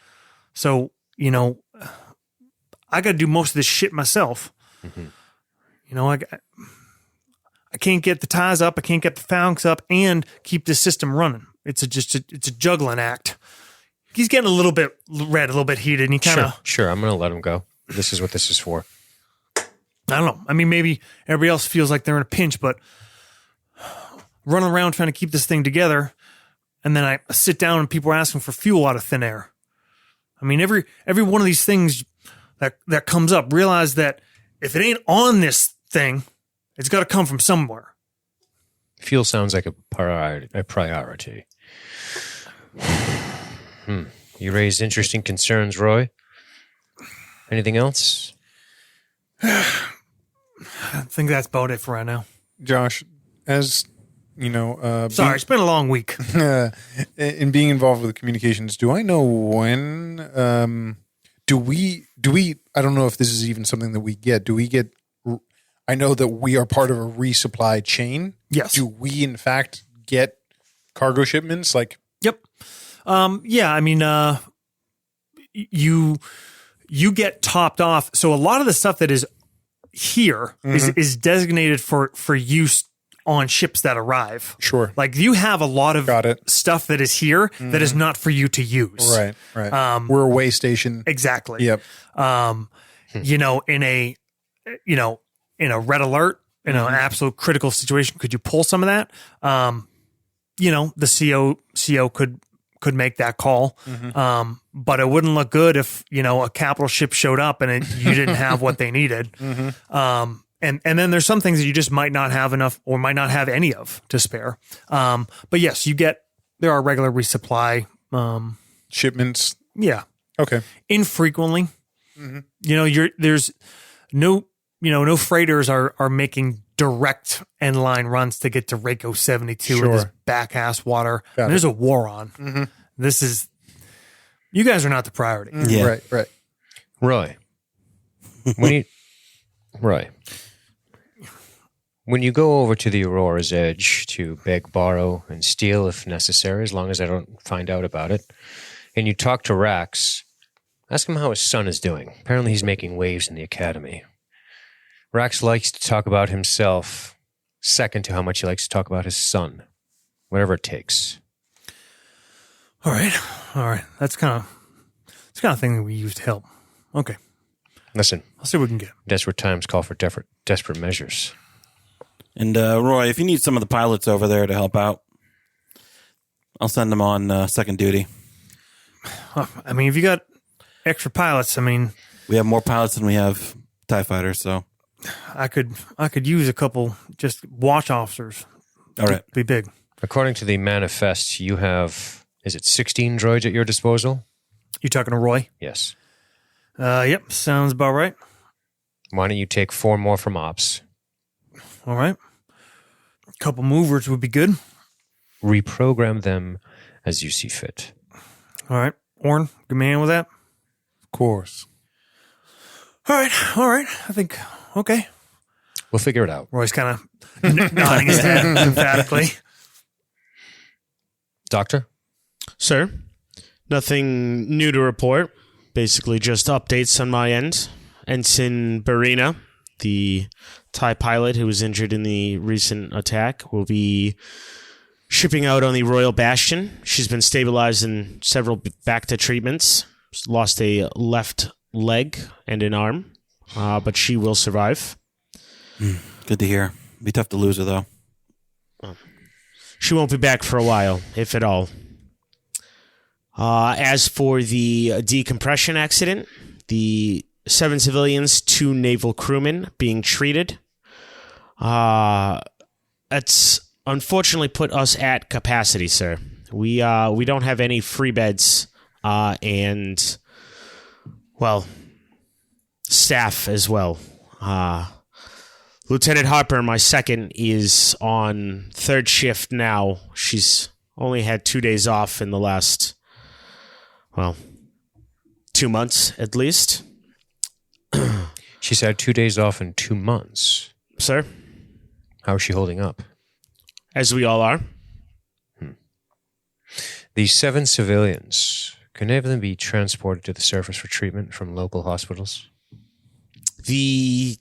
So, I got to do most of this shit myself. I can't get the ties up. I can't get the phalanx up and keep the system running. It's a juggling act. He's getting a little bit red, a little bit heated, and he kind of... Sure, I'm going to let him go. This is what this is for. I don't know. I mean, maybe everybody else feels like they're in a pinch, but running around trying to keep this thing together, and then I sit down and people are asking for fuel out of thin air. I mean, every one of these things that comes up, realize that if it ain't on this thing, it's got to come from somewhere. Fuel sounds like a priority. You raised interesting concerns, Roy. Anything else? I think that's about it for right now. Josh, as Sorry, it's been a long week. in being involved with the communications, do I know when? Do we? I don't know if this is even something that we get. Do we get? I know that we are part of a resupply chain. Yes. Do we in fact get cargo shipments? Like, yep. Yeah. I mean, you get topped off. So a lot of the stuff that is here is designated for use on ships that arrive. Sure. Like you have a lot of stuff that is here that is not for you to use. Right. We're a way station. Exactly. Yep. In a red alert, in an absolute critical situation, could you pull some of that? The CO could make that call. But it wouldn't look good if, a capital ship showed up and you didn't have what they needed. And then there's some things that you just might not have enough or might not have any of to spare. But yes, there are regular resupply shipments. Yeah. Okay. Infrequently. There's no freighters are making direct end line runs to get to RACO 72 in this back ass water. There's a war on. You guys are not the priority. Yeah. Right. Roy. When you go over to the Aurora's edge to beg, borrow, and steal if necessary, as long as I don't find out about it, and you talk to Rax, ask him how his son is doing. Apparently he's making waves in the academy. Rax likes to talk about himself, second to how much he likes to talk about his son. Whatever it takes. All right. That's kind of thing that we use to help. Okay. Listen, I'll see what we can get. desperate times call for desperate measures. And Roy, if you need some of the pilots over there to help out, I'll send them on second duty. I mean, if you got extra pilots, I mean, We have more pilots than we have TIE fighters, so. I could use a couple just watch officers. All right. Be big. According to the manifest, you have, is it 16 droids at your disposal? You talking to Roy? Yes. Yep. Sounds about right. Why don't you take 4 more from Ops? All right. A couple movers would be good. Reprogram them as you see fit. All right. Orn, good man with that? Of course. All right. I think, okay. We'll figure it out. Roy's kind of nodding his head emphatically. Doctor? Sir, nothing new to report. Basically just updates on my end. Ensign Barina, the TIE pilot who was injured in the recent attack, will be shipping out on the Royal Bastion. She's been stabilized in several Bacta treatments. She's lost a left leg and an arm, but she will survive. Good to hear. Be tough to lose her, though. She won't be back for a while, if at all. As for the decompression accident, the 7 civilians, 2 naval crewmen being treated. That's unfortunately put us at capacity, sir. We don't have any free beds, and, well, staff as well. Lieutenant Harper, my second, is on 3rd shift now. She's only had 2 days off in the last, 2 months at least. She's had 2 days off in 2 months. Sir, How is she holding up? as we all are. The 7 civilians, can any of them be transported to the surface for treatment from local hospitals? You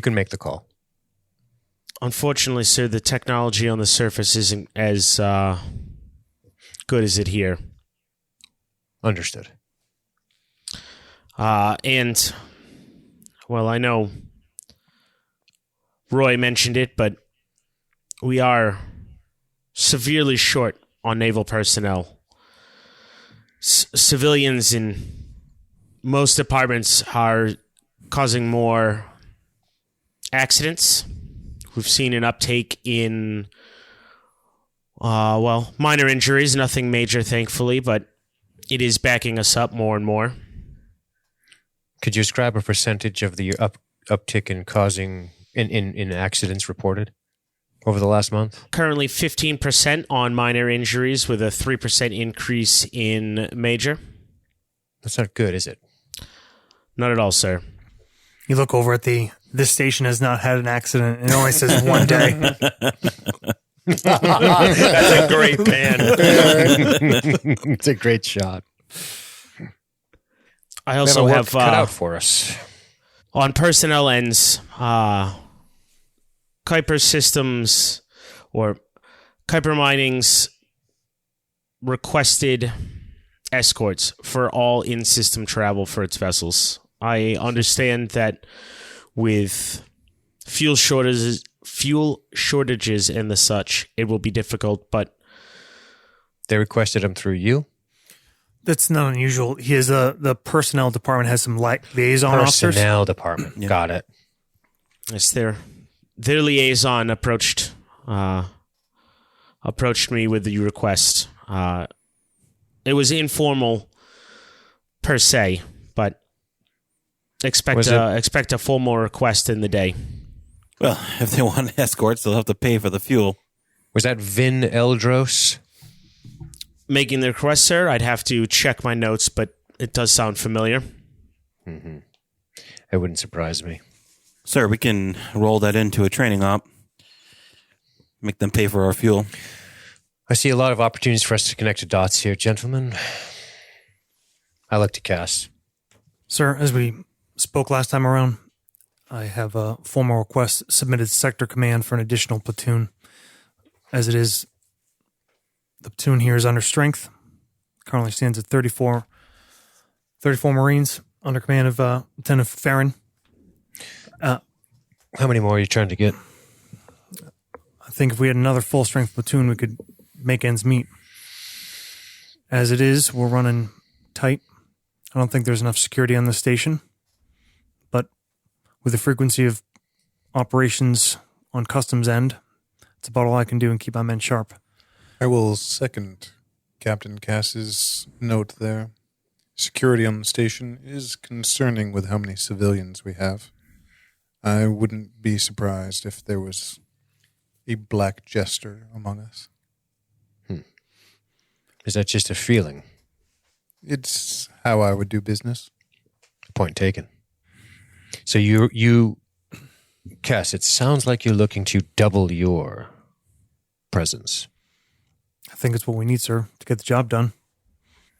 can make the call. Unfortunately, sir, the technology on the surface isn't as good as it here. Understood. And, well, I know Roy mentioned it, but we are severely short on naval personnel. Civilians in most departments are causing more accidents. We've seen an uptake in, minor injuries, nothing major, thankfully, but it is backing us up more and more. Could you describe a percentage of the uptick in causing in accidents reported over the last month? Currently 15% on minor injuries with a 3% increase in major. That's not good, is it? Not at all, sir. You look over at this station has not had an accident, and it only says 1 day. That's a great pan. It's a great shot. I also have cut out for us. on personnel ends, Kuiper Systems or Kuiper Mining's requested escorts for all in-system travel for its vessels. I understand that with fuel shortages and the such, it will be difficult, but They requested them through you? That's not unusual. He has the personnel department has some liaison officers. Personnel department. Yeah. Got it. it's their liaison approached me with the request. It was informal per se, but expect a formal request in the day. Well, if they want escorts, they'll have to pay for the fuel. Was that Vin Eldros? Making the request, sir, I'd have to check my notes, but it does sound familiar. Mm-hmm. It wouldn't surprise me. Sir, we can roll that into a training op. Make them pay for our fuel. I see a lot of opportunities for us to connect the dots here, gentlemen. I look to Cass. Sir, as we spoke last time around, I have a formal request submitted to Sector Command for an additional platoon. As it is, the platoon here is under strength. Currently stands at 34 Marines under command of Lieutenant Farron. How many more are you trying to get? I think if we had another full-strength platoon, we could make ends meet. As it is, we're running tight. I don't think there's enough security on the station. But with the frequency of operations on customs end, it's about all I can do and keep my men sharp. I will second Captain Cass's note there. Security on the station is concerning with how many civilians we have. I wouldn't be surprised if there was a black jester among us. Is that just a feeling? It's how I would do business. Point taken. So you, Cass, it sounds like you're looking to double your presence. I think it's what we need, sir, to get the job done.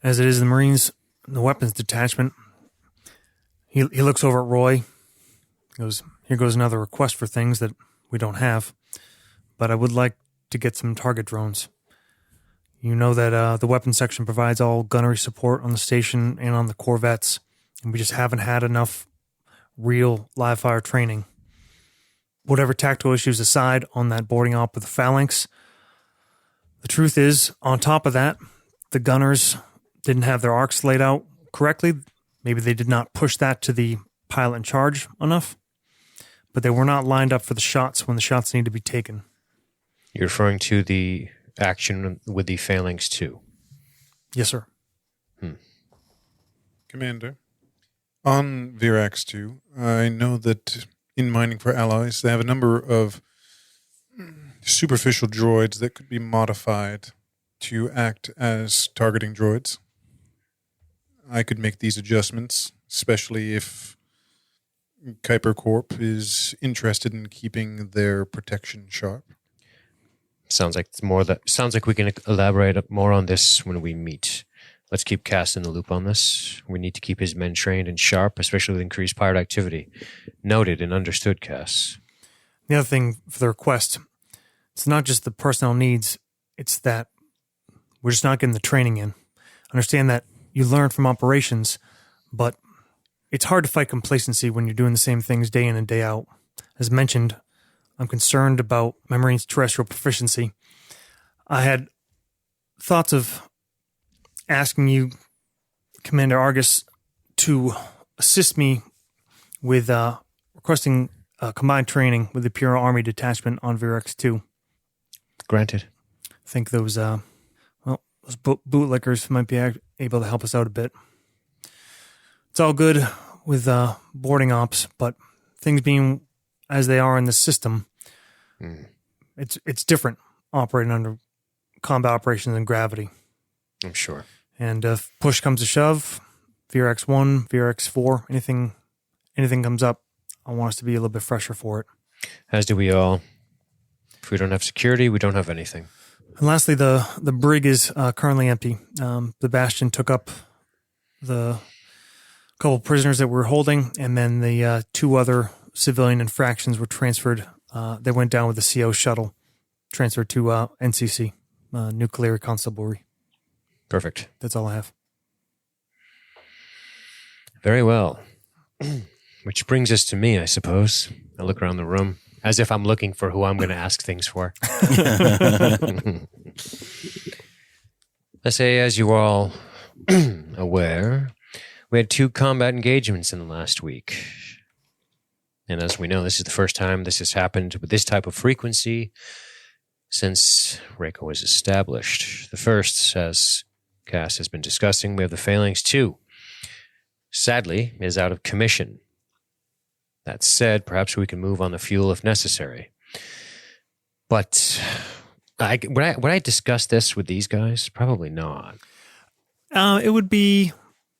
As it is, the Marines, the weapons detachment, he looks over at Roy, goes, here goes another request for things that we don't have, but I would like to get some target drones. You know that the weapons section provides all gunnery support on the station and on the corvettes, and we just haven't had enough real live fire training. Whatever tactical issues aside on that boarding op with the phalanx, the truth is, on top of that, the gunners didn't have their arcs laid out correctly. Maybe they did not push that to the pilot in charge enough, but they were not lined up for the shots when the shots need to be taken. You're referring to the action with the phalanx too? Yes, sir. Commander, on Vierax 2, I know that in Mining for Alloys, they have a number of superficial droids that could be modified to act as targeting droids. I could make these adjustments, especially if Kuiper Corp is interested in keeping their protection sharp. Sounds like sounds like we can elaborate more on this when we meet. Let's keep Cass in the loop on this. We need to keep his men trained and sharp, especially with increased pirate activity. Noted and understood, Cass. The other thing for the request, it's not just the personnel needs, it's that we're just not getting the training in. Understand that you learn from operations, but it's hard to fight complacency when you're doing the same things day in and day out. As mentioned, I'm concerned about my Marines' terrestrial proficiency. I had thoughts of asking you, Commander Argus, to assist me with requesting combined training with the Imperial Army detachment on Vierax 2. Granted. I think those bootlickers might be able to help us out a bit. It's all good with boarding ops, but things being as they are in the system, it's different operating under combat operations and gravity. I'm sure. And if push comes to shove, Vierax 1, Vierax 4, anything comes up, I want us to be a little bit fresher for it. As do we all. If we don't have security, we don't have anything. And lastly, the brig is currently empty. The Bastion took up the couple prisoners that we're holding, and then the two other civilian infractions were transferred. They went down with the CO shuttle, transferred to NCC, Nuclear Constabulary. Perfect. That's all I have. Very well. Which brings us to me, I suppose. I look around the room as if I'm looking for who I'm going to ask things for. I say, as you all aware, we had 2 combat engagements in the last week. And as we know, this is the first time this has happened with this type of frequency since RACO was established. The first, as Cass has been discussing, we have the Phalanx 2. Sadly, is out of commission. That said, perhaps we can move on the fuel if necessary. But would I discuss this with these guys? Probably not. It would be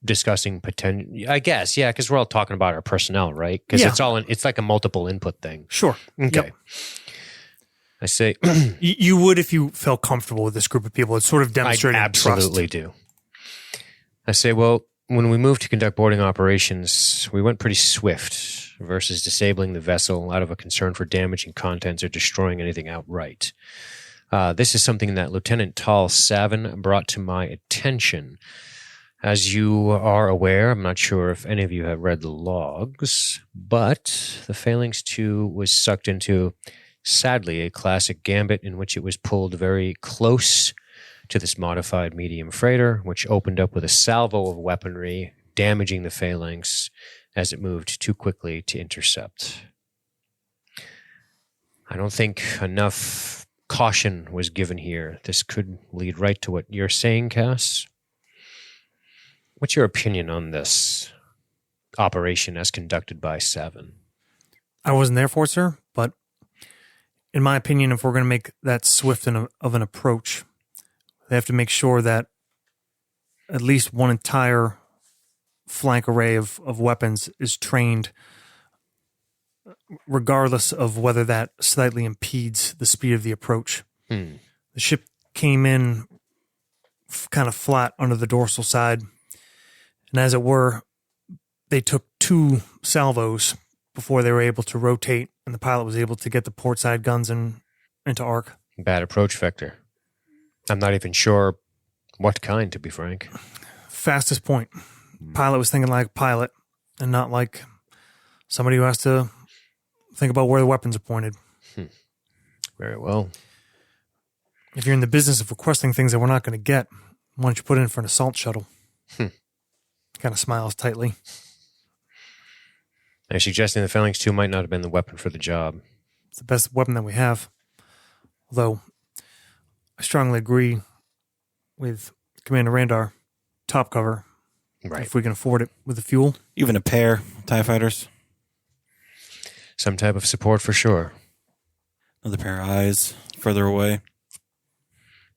discussing potential, I guess, yeah, because we're all talking about our personnel, right? Because it's like a multiple input thing. Sure. Okay. Yep. I say you would if you felt comfortable with this group of people. It's sort of demonstrating I absolutely trust. do. I say, well, when we moved to conduct boarding operations, we went pretty swift versus disabling the vessel out of a concern for damaging contents or destroying anything outright. This is something that Lieutenant Tal Savin brought to my attention. As you are aware, I'm not sure if any of you have read the logs, but the Phalanx 2 was sucked into, sadly, a classic gambit in which it was pulled very close to this modified medium freighter, which opened up with a salvo of weaponry, damaging the Phalanx as it moved too quickly to intercept. I don't think enough caution was given here. This could lead right to what you're saying, Cass. What's your opinion on this operation as conducted by Savin? I wasn't there for it, sir, but in my opinion, if we're going to make that swift of an approach, they have to make sure that at least one entire flank array of weapons is trained, regardless of whether that slightly impedes the speed of the approach. The ship came in kind of flat under the dorsal side, and as it were, they took 2 salvos before they were able to rotate, and the pilot was able to get the port side guns into arc. Bad approach vector. I'm not even sure what kind, to be frank. Fastest point. Pilot was thinking like pilot and not like somebody who has to think about where the weapons are pointed. Very well. If you're in the business of requesting things that we're not going to get, why don't you put in for an assault shuttle? Kind of smiles tightly. Are you suggesting the Phalanx 2 might not have been the weapon for the job? It's the best weapon that we have. Although, I strongly agree with Commander Randar. Top cover. Right. If we can afford it with the fuel. Even a pair of TIE fighters. Some type of support for sure. Another pair of eyes further away.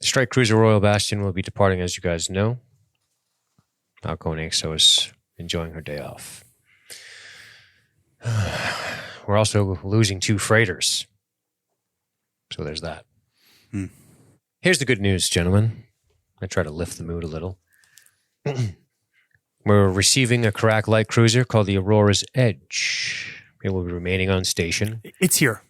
The strike cruiser Royal Bastion will be departing, as you guys know. Outgoing XO is enjoying her day off. We're also losing 2 freighters. So there's that. Here's the good news, gentlemen. I try to lift the mood a little. We're receiving a Karak light cruiser called the Aurora's Edge. It will be remaining on station. It's here.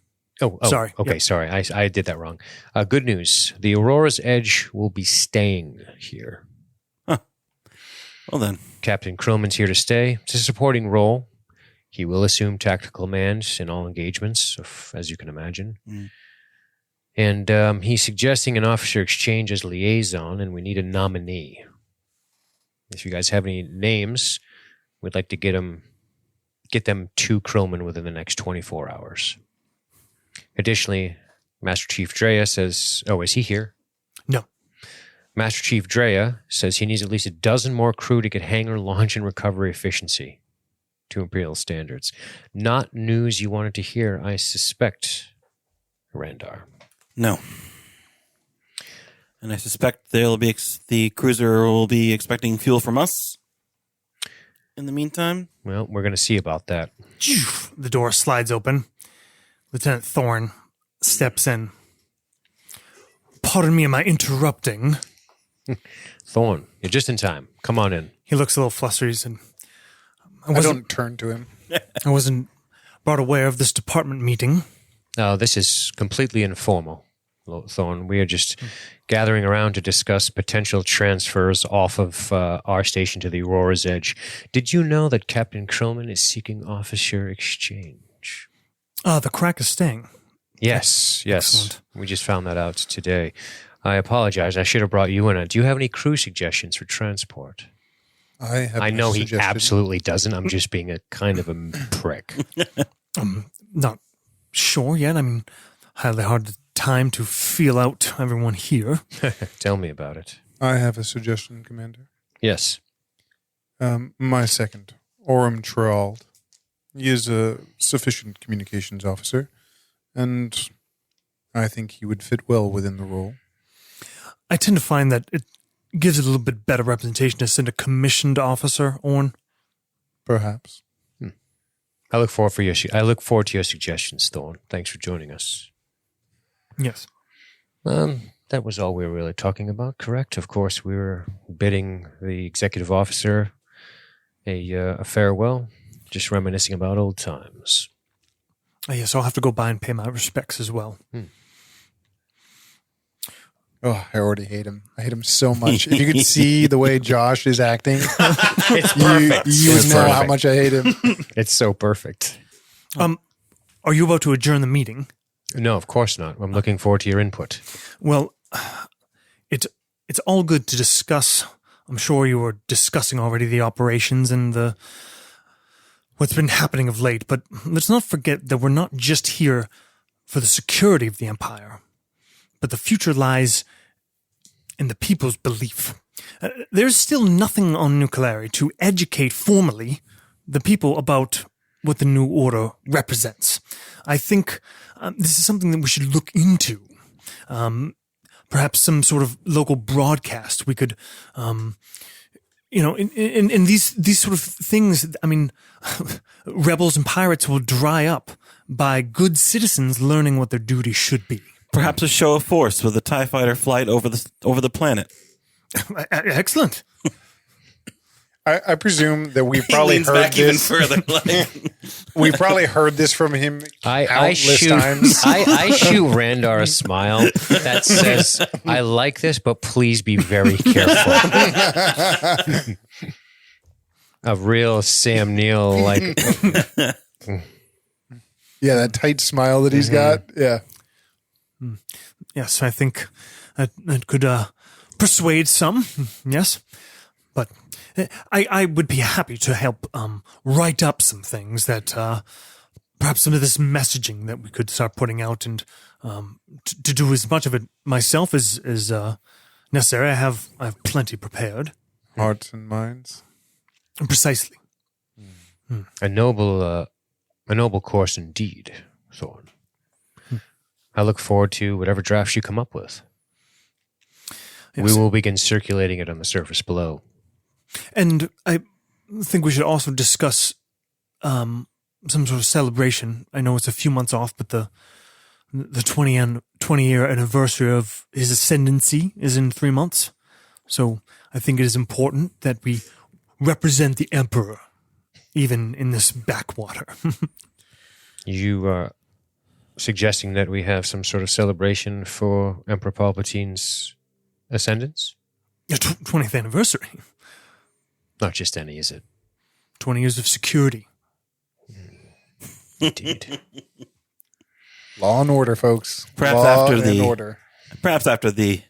Oh, Sorry. Okay, Yep. sorry. I did that wrong. Good news. The Aurora's Edge will be staying here. Well then. Captain Krillman's here to stay. It's a supporting role. He will assume tactical command in all engagements, as you can imagine. And he's suggesting an officer exchange as liaison, and we need a nominee. If you guys have any names, we'd like to get them to Krillman within the next 24 hours. Additionally, Master Chief Drea says... Oh, is he here? No. Master Chief Drea says he needs at least a dozen more crew to get hangar launch and recovery efficiency to Imperial standards. Not news you wanted to hear, I suspect, Randar. No. And I suspect the cruiser will be expecting fuel from us in the meantime. Well, we're going to see about that. The door slides open. Lieutenant Thorne steps in. Pardon me, am I interrupting? Thorne, you're just in time. Come on in. He looks a little flustered. He said, I don't turn to him. I wasn't brought aware of this department meeting. No, this is completely informal, Thorne. We are just gathering around to discuss potential transfers off of our station to the Aurora's Edge. Did you know that Captain Krillman is seeking officer exchange? The crack is staying. Yes. Excellent. We just found that out today. I apologize. I should have brought you in. Do you have any crew suggestions for transport? I know he suggested. absolutely doesn't. I'm just being a kind of a prick. Not sure yet. I mean, highly hard time to feel out everyone here. Tell me about it. I have a suggestion, Commander. Yes. My second, Orem Trald. He is a sufficient communications officer, and I think he would fit well within the role. I tend to find that it gives it a little bit better representation to send a commissioned officer on. Perhaps. I look forward to your suggestions, Thorne. Thanks for joining us. Yes. That was all we were really talking about, correct? Of course, we were bidding the executive officer A farewell, just reminiscing about old times. Yes, I'll have to go by and pay my respects as well. Oh, I already hate him. I hate him so much. If you could see the way Josh is acting, It's perfect. you would It's know how perfect. much I hate him. It's so perfect. Are you about to adjourn the meeting? No, of course not. I'm looking forward to your input. Well, it's all good to discuss. I'm sure you were discussing already the operations and what's been happening of late, but let's not forget that we're not just here for the security of the Empire, but the future lies in the people's belief. There's still nothing on Nucleary to educate formally the people about what the New Order represents. I think this is something that we should look into. Perhaps some sort of local broadcast. We could, in these sort of things, I mean, rebels and pirates will dry up by good citizens learning what their duty should be. Perhaps a show of force with a TIE fighter flight over the planet. Excellent. I presume that we probably Leans heard back even this. further. Like, We probably heard this from him I countless shoot times. I shoot Randar a smile that says, "I like this, but please be very careful." A real Sam Neill like. Yeah, that tight smile that he's got. Yeah. Yes, I think that could persuade some. Yes, but I would be happy to help write up some things that perhaps some of this messaging that we could start putting out, and to do as much of it myself as necessary. I have plenty prepared. Hearts and minds. Precisely. A noble course indeed, Thorn. I look forward to whatever drafts you come up with. Yes. We will begin circulating it on the surface below. And I think we should also discuss some sort of celebration. I know it's a few months off, but the 20-year anniversary of his ascendancy is in 3 months. So I think it is important that we represent the Emperor, even in this backwater. You are suggesting that we have some sort of celebration for Emperor Palpatine's ascendance? 20th anniversary. Not just any, is it? 20 years of security. Indeed. Law and order, folks. Perhaps Law after and the- order. perhaps after the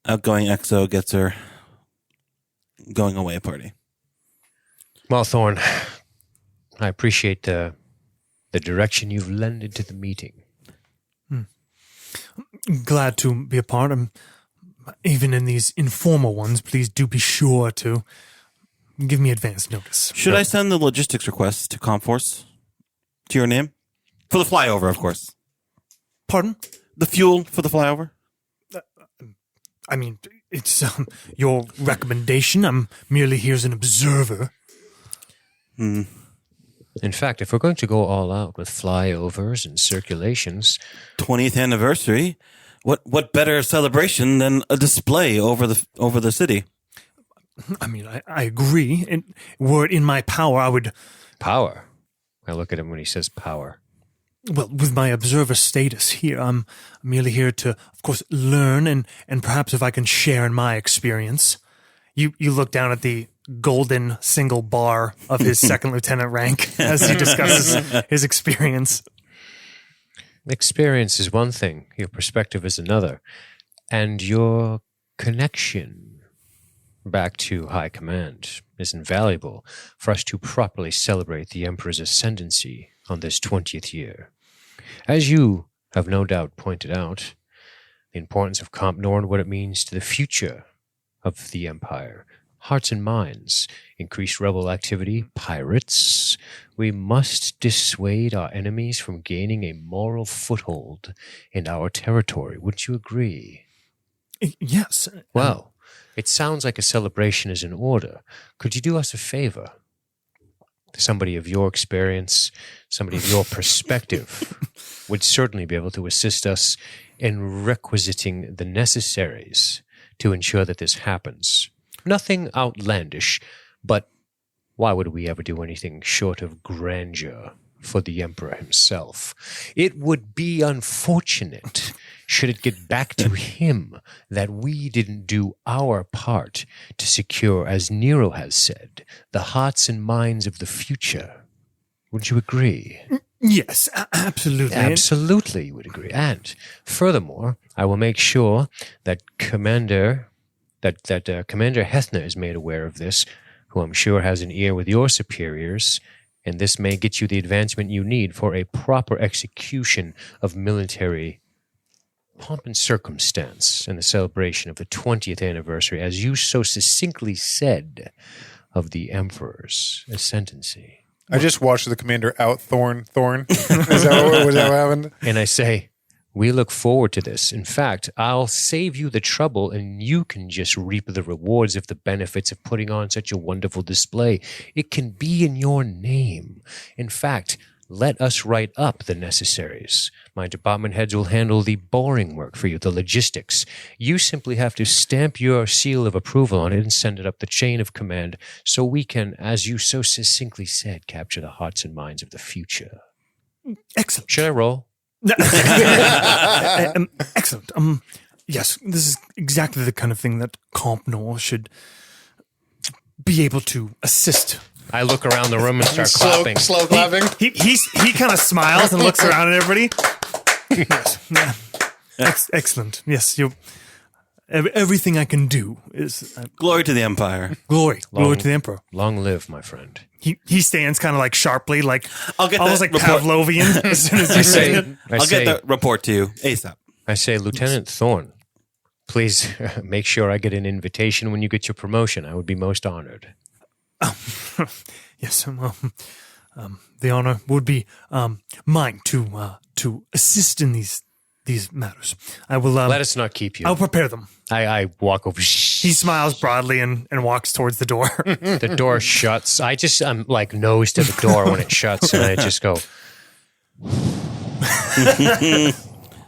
outgoing XO gets her going away party. Well, Thorn, I appreciate the direction you've lended to the meeting. Glad to be a part. Even in these informal ones, please do be sure to give me advance notice. Should I send the logistics request to Comforce to your name? For the flyover, of course. Pardon? The fuel for the flyover? I mean, it's your recommendation. I'm merely here as an observer. In fact, if we're going to go all out with flyovers and circulations, 20th anniversary. What better celebration than a display over the city? I mean, I agree. And were it in my power, I would, power. I look at him when he says power. well, with my observer status here, I'm merely here to, of course, learn and perhaps if I can share in my experience. You look down at the golden single bar of his second lieutenant rank as he discusses his experience. Experience is one thing, your perspective is another, and your connection back to high command is invaluable for us to properly celebrate the Emperor's ascendancy on this 20th year. As you have no doubt pointed out, the importance of Comp Norn, what it means to the future of the Empire, hearts and minds, increased rebel activity, pirates. We must dissuade our enemies from gaining a moral foothold in our territory. Wouldn't you agree? Yes. Well, it sounds like a celebration is in order. Could you do us a favor? Somebody of your experience, somebody of your perspective would certainly be able to assist us in requisiting the necessaries to ensure that this happens. Nothing outlandish, but why would we ever do anything short of grandeur for the Emperor himself? It would be unfortunate should it get back to him that we didn't do our part to secure, as Nero has said, the hearts and minds of the future. Would you agree? Yes, absolutely. Absolutely, you would agree. And furthermore, I will make sure that Commander Hethner is made aware of this, who I'm sure has an ear with your superiors, and this may get you the advancement you need for a proper execution of military pomp and circumstance in the celebration of the 20th anniversary, as you so succinctly said, of the Emperor's ascendancy. I just watched the commander out Thorn. Is that what happened? And I say, we look forward to this. In fact, I'll save you the trouble and you can just reap the rewards of the benefits of putting on such a wonderful display. It can be in your name. In fact, let us write up the necessaries. My department heads will handle the boring work for you, the logistics. You simply have to stamp your seal of approval on it and send it up the chain of command so we can, as you so succinctly said, capture the hearts and minds of the future. Excellent. Should I roll? Excellent. Yes, this is exactly the kind of thing that Comp Noir should be able to assist. I look around the room and start clapping. Slow clapping. He kind of smiles and looks around at everybody. Yes. Excellent. Yes, everything I can do is Glory to the Empire. glory to the Emperor. Long live, my friend. He stands kind of like sharply, like I'll get almost that like report. Pavlovian. As soon as you say it. I'll get the report to you ASAP. I say, Lieutenant Thorne, please make sure I get an invitation when you get your promotion. I would be most honored. Yes, the honor would be mine to assist in these matters. I will Let us not keep you. I'll prepare them. I walk over. He smiles broadly and walks towards the door. The door shuts. I'm like nose to the door when it shuts, and I just go.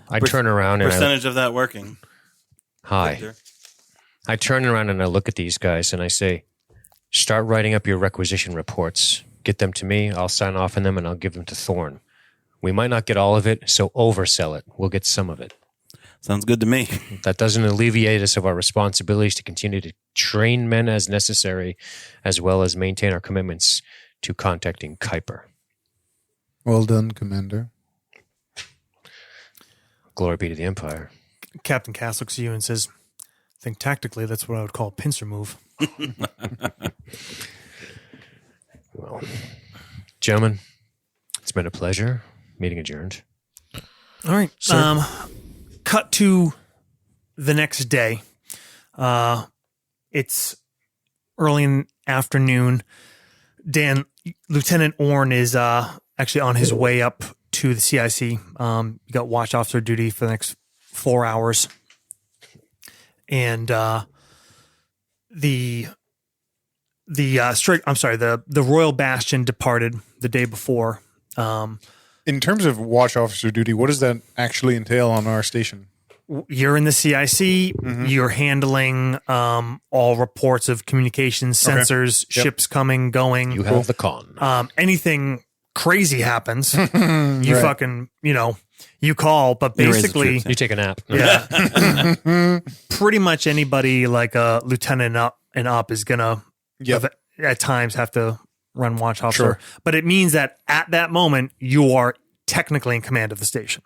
I turn around and Percentage of that working. hi. Victor. I turn around and I look at these guys and I say, start writing up your requisition reports. Get them to me. I'll sign off on them and I'll give them to Thorne. We might not get all of it, so oversell it. We'll get some of it. Sounds good to me. That doesn't alleviate us of our responsibilities to continue to train men as necessary, as well as maintain our commitments to contacting Kuiper. Well done, Commander. Glory be to the Empire. Captain Cass looks at you and says, think tactically, that's what I would call a pincer move. Well, gentlemen, it's been a pleasure. Meeting adjourned. All right. Cut to the next day. It's early in the afternoon. Lieutenant Orn is actually on his way up to the CIC. You got watch officer duty for the next 4 hours. And the Royal Bastion departed the day before. In terms of watch officer duty, what does that actually entail on our station? You're in the CIC. You're handling all reports of communications, sensors, ships coming, going. You have the con. Anything crazy happens, you fucking, you call. But You raise the basically, troops, You take a nap. yeah, pretty much anybody like a lieutenant and up is gonna at times have to run watch officer. Sure. But it means that at that moment you are technically in command of the station.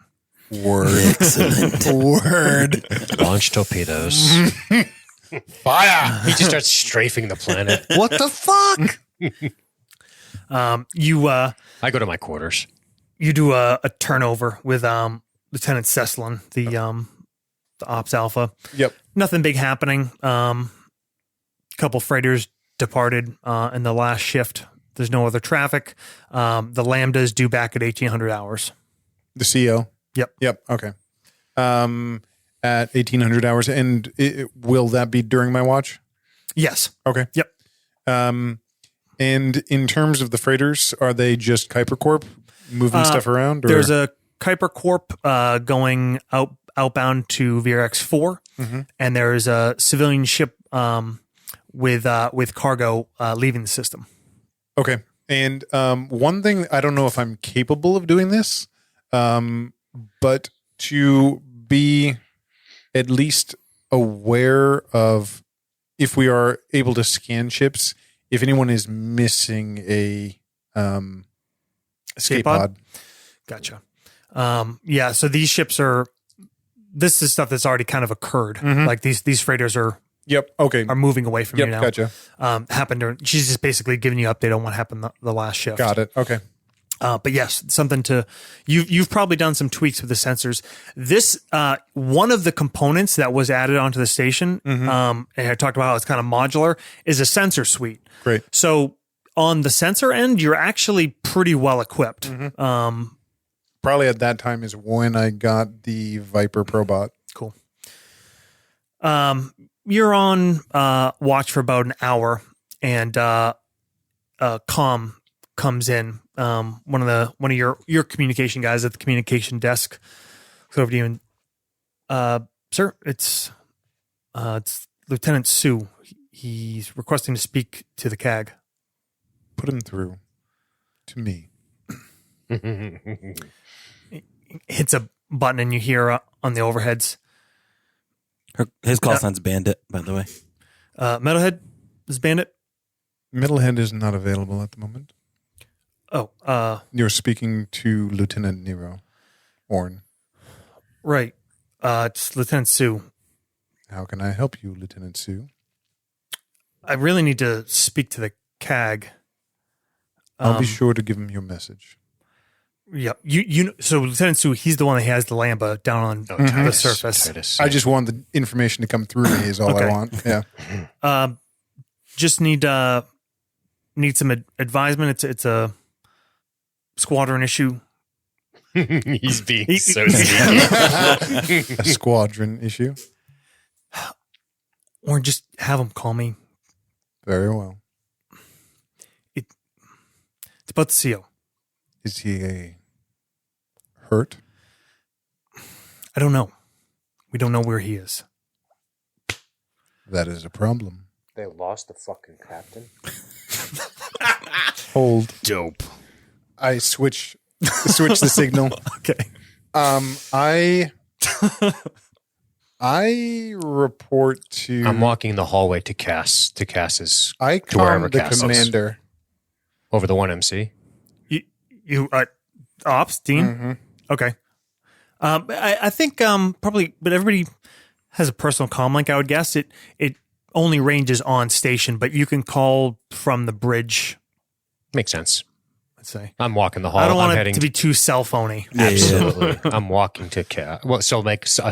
Word. Excellent. Word. Launch torpedoes. Fire. He just starts strafing the planet. What the fuck? I go to my quarters. You do a turnover with Lieutenant Ceslin, the Ops Alpha. Yep. Nothing big happening. Couple freighters departed in the last shift. There's no other traffic. The Lambda's due back at 1800 hours. The CO. Yep. Okay. At 1800 hours. And will that be during my watch? Yes. Okay. Yep. And in terms of the freighters, are they just Kuiper Corp moving stuff around? Or? There's a Kuiper Corp going outbound to Vierax 4, and there's a civilian ship with cargo leaving the system. Okay. And one thing, I don't know if I'm capable of doing this, but to be at least aware of if we are able to scan ships, if anyone is missing a escape pod. Gotcha. Yeah, so these ships this is stuff that's already kind of occurred. Like these freighters are Yep. Okay. moving away from you now. Gotcha. Happened during, she's just basically giving you an update on what happened the last shift. Got it. Okay. But yes, something you've probably done some tweaks with the sensors. This one of the components that was added onto the station, and I talked about how it's kind of modular, is a sensor suite. Great. So on the sensor end, you're actually pretty well equipped. Probably at that time is when I got the Viper Probot. Cool. You're on watch for about an hour, and comm comes in. One of your communication guys at the communication desk goes over to you and, sir, it's Lieutenant Sue. He's requesting to speak to the CAG. Put him through to me. Hits a button and you hear on the overheads, His call sign's Bandit, by the way. Metalhead, this is Bandit. Middlehead is not available at the moment. Oh, You're speaking to Lieutenant Nero Orn. right. It's Lieutenant Sue. How can I help you, Lieutenant Sue? I really need to speak to the CAG. I'll be sure to give him your message. Yeah, so Lieutenant Sue, he's the one that has the Lamba down on the surface. Titus, I just want the information to come through me is all Okay. I want. Yeah. Just need some advisement. It's a squadron issue. He's being so sneaky. A squadron issue. Or just have them call me. Very well. It's about the CO. Is he hurt? I don't know. We don't know where he is. That is a problem. They lost the fucking captain. Hold. Dope. I switch the signal. Okay. I report to. I'm walking the hallway to Cass's I to wherever calm the Cass is. commander. Over the 1MC. You ops Dean. Mm-hmm. Okay. I think probably, but everybody has a personal comm link. I would guess it only ranges on station, but you can call from the bridge. Makes sense. Let's say. I'm walking the hall. I don't want I'm it heading to be too cell phony. Absolutely. I'm walking to Cass. Well, so like a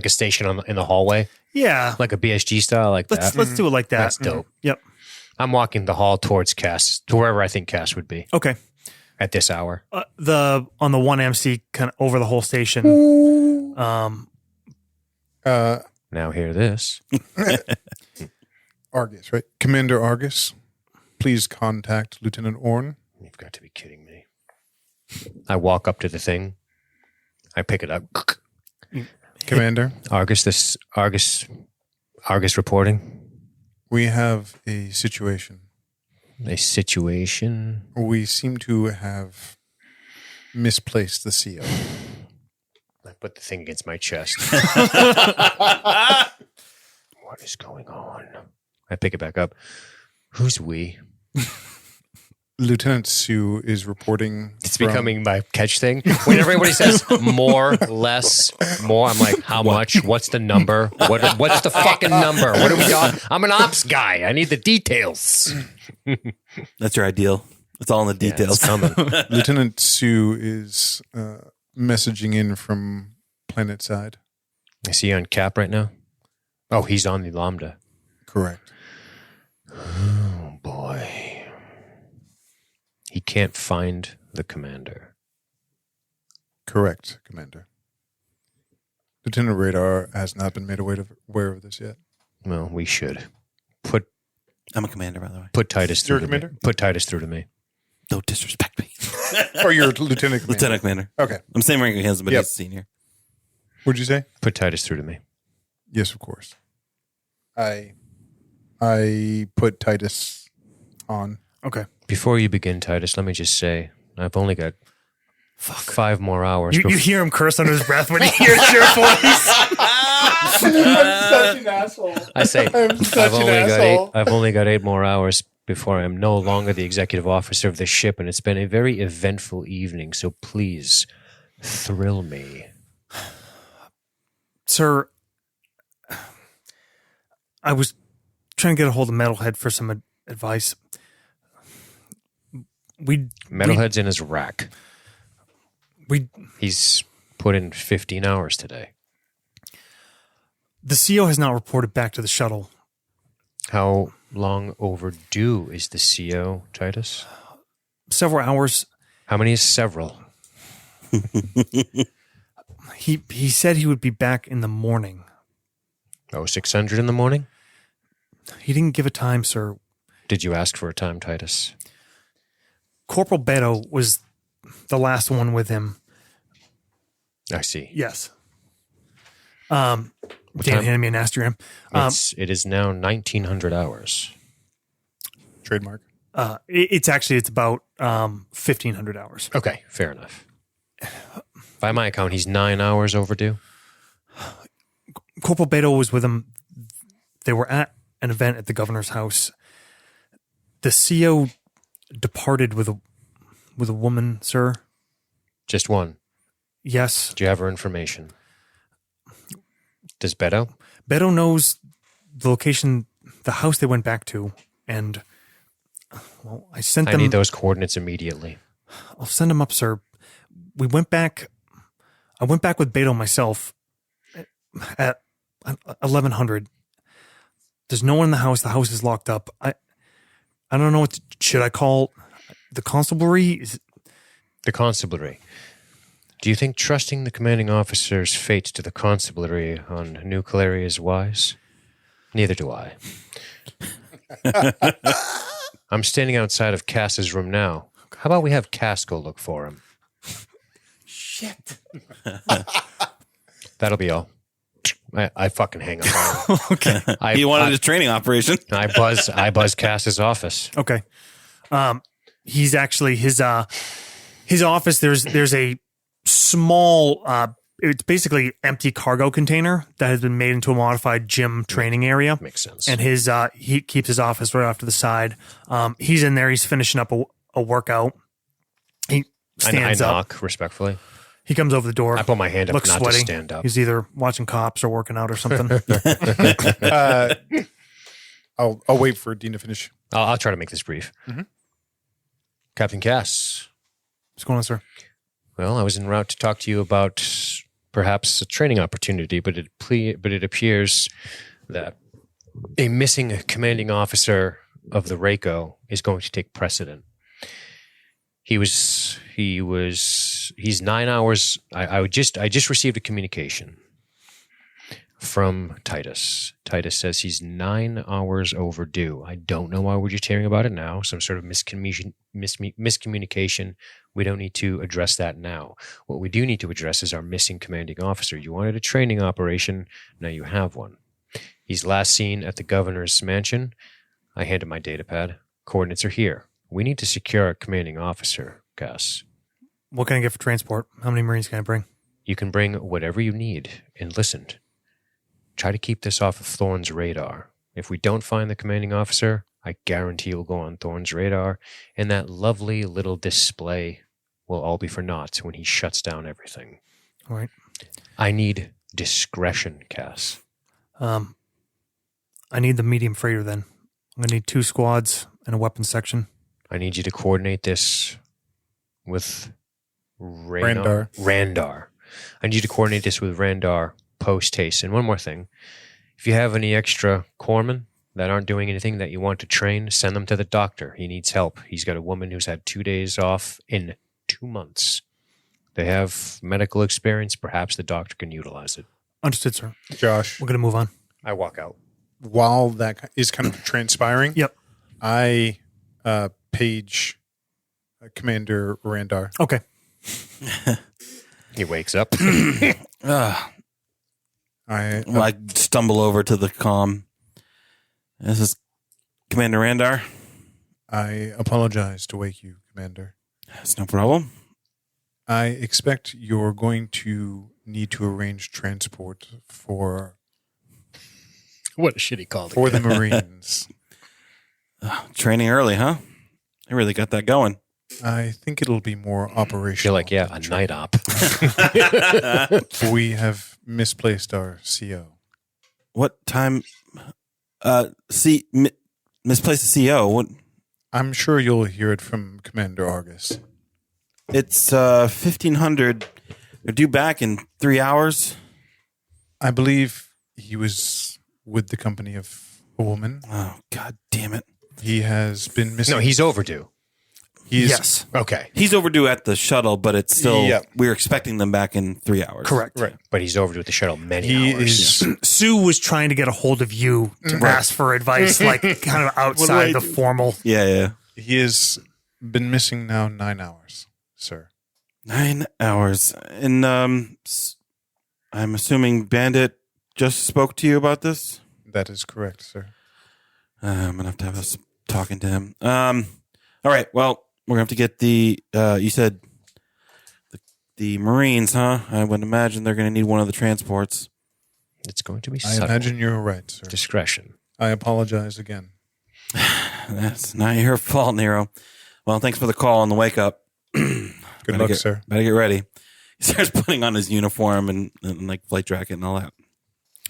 station in the hallway, Yeah. like a BSG style, like Let's that. do it like that. That's dope. Yep. I'm walking the hall towards Cass, to wherever I think Cass would be Okay. at this hour. On the 1MC kind of over the whole station. Now hear this. Argus, right? Commander Argus, please contact Lieutenant Orn. You've got to be kidding me. I walk up to the thing. I pick it up. Commander, Argus reporting. we have a situation. A situation. We seem to have misplaced the CO. I put the thing against my chest. What is going on? I pick it back up. Who's we? Lieutenant Sue is reporting. It's becoming my catch thing. When everybody says more, less, more, I'm like, how much? What's the number? What's the fucking number? What are we doing? I'm an ops guy. I need the details. That's your ideal. It's all in the details. Coming. Lieutenant Sue is messaging in from planet side. Is he on cap right now? Oh, he's on the Lambda. Correct. Oh, boy. He can't find the commander. Correct, Commander. Lieutenant Radar has not been made aware of this yet. Well, we should. Put I'm a commander, by the way. Titus You're through a to me. commander? Put Titus through to me. Don't disrespect me. Or you're Lieutenant Commander. Lieutenant commander. Okay. I'm same rank as him, but Yep. he's senior. What'd you say? Put Titus through to me. Yes, of course. I put Titus on. Okay. Before you begin, Titus, let me just say I've only got 5 more hours. You hear him curse under his breath when he hears your voice. I'm such an asshole. I say I'm such an asshole. I've only got 8 more hours before I'm no longer the executive officer of the ship, and it's been a very eventful evening. So please thrill me, Sir. I was trying to get a hold of Metalhead for some advice. Metalhead's in his rack. He's put in 15 hours today. The CO has not reported back to the shuttle. How long overdue is the CO, Titus? Several hours. How many is several? He said he would be back in the morning. 600 in the morning? He didn't give a time, sir. Did you ask for a time, Titus? Corporal Beto was the last one with him. I see. Yes. Dan handed me a nasty ram. It is now 1900 hours. Trademark. It's about 1,500 hours. Okay, fair enough. By my account, he's 9 hours overdue. Corporal Beto was with him. They were at an event at the governor's house. The CO departed with a woman, sir. Just one. Yes. Do you have her information? Does Beto? Beto knows the location, the house they went back to, and well, I need those coordinates immediately. I'll send them up, sir. I went back with Beto myself at 1100. There's no one in the house. The house is locked up. I don't know should I call the constabulary? The constabulary. Do you think trusting the commanding officer's fate to the constabulary on Nucleary is wise? Neither do I. I'm standing outside of Cass's room now. How about we have Cass go look for him? Shit. That'll be all. I fucking hang up on him. Okay. He wanted a training operation. I buzz Cass's office. Okay. He's actually his office. There's a small, it's basically empty cargo container that has been made into a modified gym training area. Makes sense. And he keeps his office right off to the side. He's in there. He's finishing up a workout. He stands I up. knock respectfully. He comes over the door. I put my hand up looks not sweaty. to stand up. He's either watching cops or working out or something. I'll wait for Dean to finish. I'll try to make this brief. Mm-hmm. Captain Cass. What's going on, sir? Well, I was en route to talk to you about perhaps a training opportunity, but it appears that a missing commanding officer of the RACO is going to take precedent. He's 9 hours. I just received a communication from Titus. Titus says he's 9 hours overdue. I don't know why we're just hearing about it now. Some sort of miscommunication. We don't need to address that now. What we do need to address is our missing commanding officer. You wanted a training operation. Now you have one. He's last seen at the governor's mansion. I handed my datapad. Coordinates are here. We need to secure our commanding officer, Cass. What can I get for transport? How many Marines can I bring? You can bring whatever you need. And listen, try to keep this off of Thorne's radar. If we don't find the commanding officer, I guarantee you'll go on Thorne's radar, and that lovely little display will all be for naught when he shuts down everything. All right. I need discretion, Cass. I need the medium freighter then. I'm going to need 2 squads and a weapons section. I need you to coordinate this with Randar. I need you to coordinate this with Randar post-haste. And one more thing. If you have any extra corpsmen that aren't doing anything that you want to train, send them to the doctor. He needs help. He's got a woman who's had 2 days off in 2 months. They have medical experience. Perhaps the doctor can utilize it. Understood, sir. Josh, We're going to move on. I walk out. while that is kind of transpiring, Yep. I page Commander Randar. Okay. He wakes up. I stumble over to the comm. This is Commander Randar. I apologize to wake you, Commander. That's no problem. I expect you're going to need to arrange transport for What a shitty call. the Marines. Training early, huh? I really got that going. I think it'll be more You're operational. like, yeah, a night op. We have misplaced our CO. What time? Misplaced the CO. What? I'm sure you'll hear it from Commander Argus. It's 1500. They're due back in 3 hours. I believe he was with the company of a woman. Oh, God damn it. He has been missing. No, he's overdue. Yes. Okay. He's overdue at the shuttle, but it's still, Yeah. we're expecting them back in 3 hours. Correct. Right. But he's overdue with the shuttle many He hours. is. Sue was trying to get a hold of you to ask for advice, like kind of outside the formal. Yeah. He has been missing now 9 hours, sir. 9 hours. And I'm assuming Bandit just spoke to you about this? That is correct, sir. I'm going to have us talking to him. All right. Well, we're going to have to get you said the Marines, huh? I would imagine they're going to need one of the transports. It's going to be I subtle. imagine you're right, sir. Discretion. I apologize again. That's not your fault, Nero. Well, thanks for the call on the wake up. Good luck, sir. Better get ready. He starts putting on his uniform and like flight jacket and all that,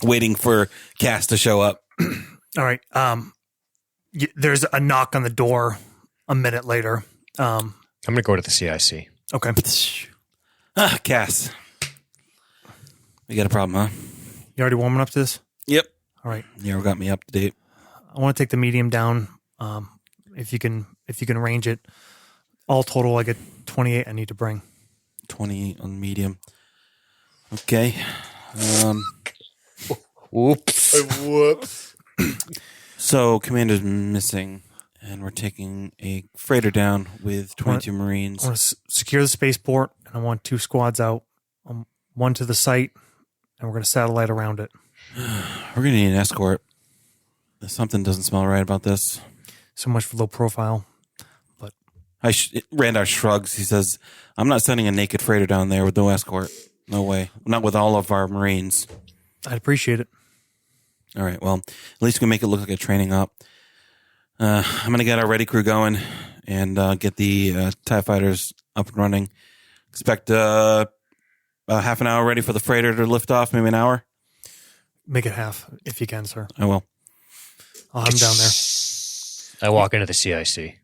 waiting for Cass to show up. All right. There's a knock on the door a minute later. I'm going to go to the CIC. Okay. Cass. We got a problem, huh? You already warming up to this? Yep. All right. Nero got me up to date. I want to take the medium down. If you can range it. All total, I get 28 I need to bring. 20 on medium. Okay. Whoops. So Commander's missing, and we're taking a freighter down with 22 Marines. I want to secure the spaceport, and I want 2 squads out. One to the site, and we're going to satellite around it. We're going to need an escort. Something doesn't smell right about this. So much for low profile. Randar shrugs. He says, I'm not sending a naked freighter down there with no escort. No way. Not with all of our Marines. I'd appreciate it. All right. Well, at least we can make it look like a training up. I'm going to get our ready crew going and get the TIE fighters up and running. Expect about half an hour ready for the freighter to lift off, maybe an hour. Make it half if you can, sir. I will. I'll have him down there. I walk into the CIC.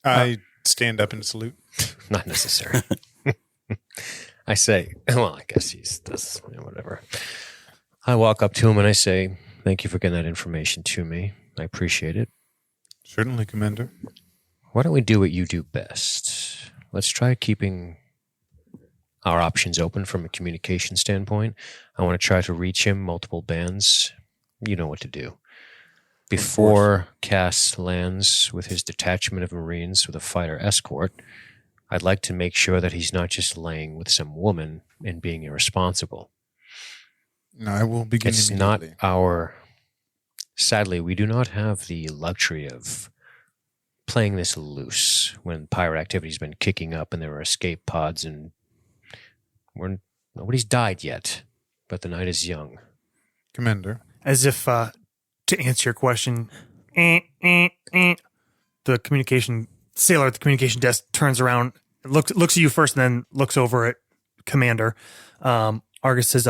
I stand up and salute. Not necessary. I say, well, I guess he's this, whatever. I walk up to him and I say, thank you for getting that information to me. I appreciate it. Certainly, Commander. Why don't we do what you do best? Let's try keeping our options open from a communication standpoint. I want to try to reach him, multiple bands. You know what to do. Before Cass lands with his detachment of Marines with a fighter escort, I'd like to make sure that he's not just laying with some woman and being irresponsible. No, I will begin It's not immediately. our... Sadly, we do not have the luxury of playing this loose when pirate activity's been kicking up and there are escape pods and nobody's died yet, but the night is young. Commander. As if to answer your question, the communication sailor at the communication desk turns around, looks at you first, and then looks over at Commander. Argus says,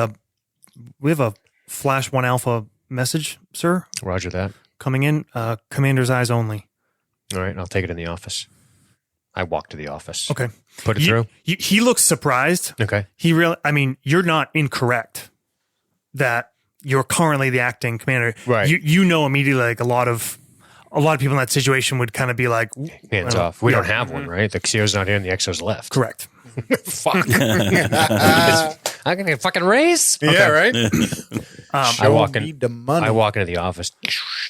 "We have a Flash 1 Alpha message, sir, Roger that. coming in. Commander's eyes only." All right, I'll take it in the office. I walk to the office. Okay. Put it through. He looks surprised. Okay. You're not incorrect that you're currently the acting commander. Right. You know immediately, like a lot of people in that situation would kind of be like, Hands off. We don't have one, right? The CEO's not here and the XO's left. correct. Fuck. I'm going to fucking raise? Yeah, right? I walk in. me the money. I walk into the office,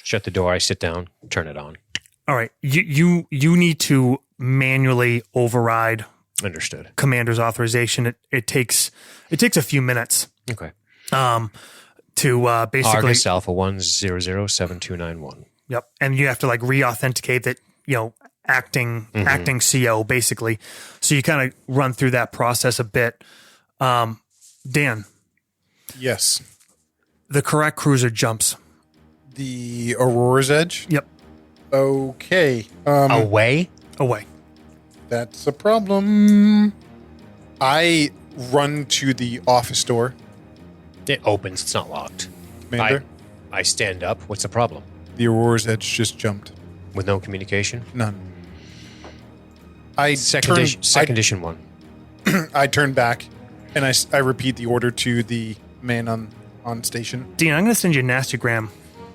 shut the door, I sit down, turn it on. All right. You need to manually override Understood. commander's authorization. It takes a few minutes Okay. to basically. Argus Alpha 1007291. Yep. And you have to like re-authenticate that, acting CO basically. So you kind of run through that process a bit. Dan, Yes. the correct cruiser jumps. The Aurora's Edge? Yep, Okay. Away? away. That's a problem. I run to the office door. It opens. It's not locked. Commander, I stand up. What's the problem? the Aurora's Edge just jumped. With no communication? None. I Second edition one. I turn back, and I repeat the order to the man on station. Dean, I'm going to send you a nastygram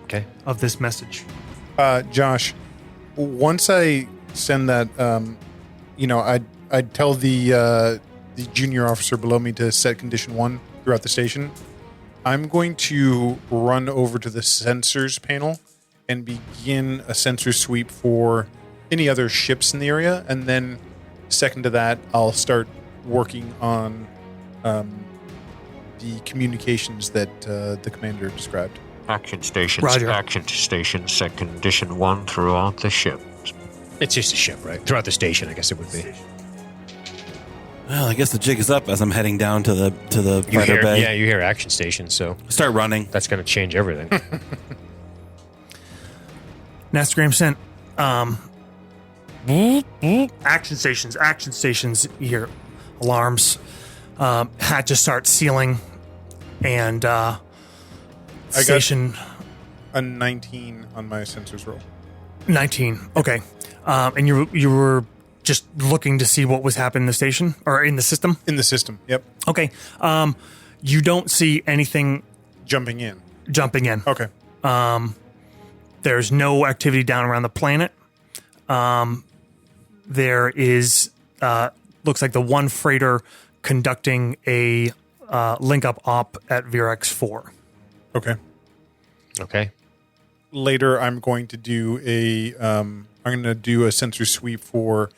Okay. of this message. Josh, once I send that, I'd tell the junior officer below me to set condition 1 throughout the station. I'm going to run over to the sensors panel and begin a sensor sweep for any other ships in the area, and then second to that, I'll start working on the communications that the commander described. Action stations. Roger. Action stations. Set condition 1 throughout the ship. It's just a ship, right? Throughout the station, I guess it would be. Well, I guess the jig is up as I'm heading down to the fighter bay. Yeah, you hear action station, so Start running. that's going to change everything. Nastygram sent. Action stations. You hear alarms. Hatches start sealing, and station A 19 on my sensors roll. 19. Okay, and you were just looking to see what was happening in the station or in the system. In the system, yep. Okay, you don't see anything Jumping in. jumping in. Okay. There's no activity down around the planet. There is looks like the one freighter conducting a link up op at Vierax 4. Okay. Okay. Later, I'm going to do a sensor sweep for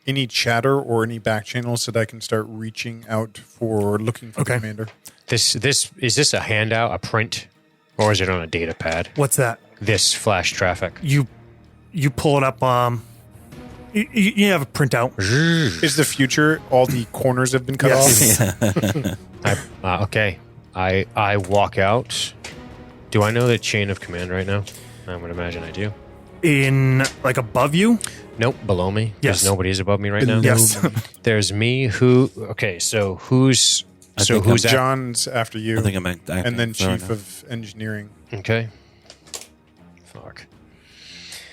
any chatter or any back channels that I can start reaching out for looking for the Okay. commander. Is this a handout, a print, or is it on a data pad? What's that? This flash traffic. You pull it up. You have a printout. Is the future all the corners have been cut Yes. off? Okay. I walk out. Do I know the chain of command right now? I would imagine I do. In like above you. Nope, below me. Yes. Because nobody's above me right now. Yes. There's me. So who's that? John's after you, I think I'm at, and then chief of engineering. Okay. Fuck.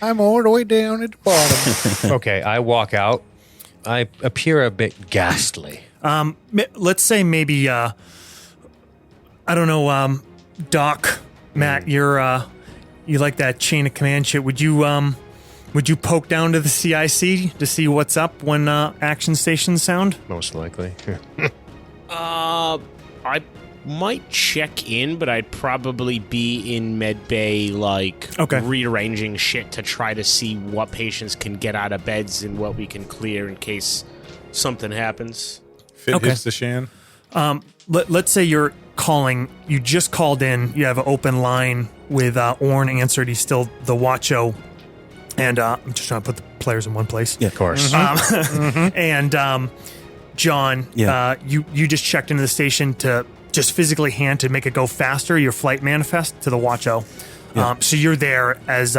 I'm all the way down at the bottom. Okay, I walk out. I appear a bit ghastly. Let's say maybe I don't know. Doc, Matt, you like that chain of command shit? Would you poke down to the CIC to see what's up when action stations sound? Most likely. I might check in, but I'd probably be in med bay, Okay. rearranging shit to try to see what patients can get out of beds and what we can clear in case something happens. Fit Okay. hits the Shan. Let's say you're calling. You just called in. You have an open line with Orn answered. He's still the Watcho, and I'm just trying to put the players in one place. Yeah, Of course. And John, Yeah. you just checked into the station to just physically hand to make it go faster. Your flight manifest to the Watcho. Yeah. So you're there as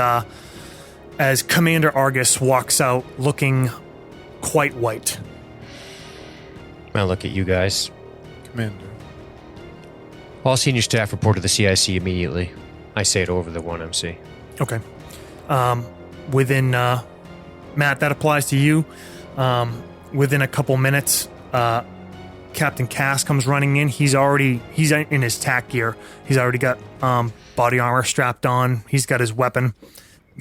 Commander Argus walks out, looking quite white. I look at you guys. Commander. All senior staff report to the CIC immediately. I say it over the 1MC. Okay. Within Matt, that applies to you. Within a couple minutes, Captain Cass comes running in. He's in his tack gear. He's already got body armor strapped on. He's got his weapon.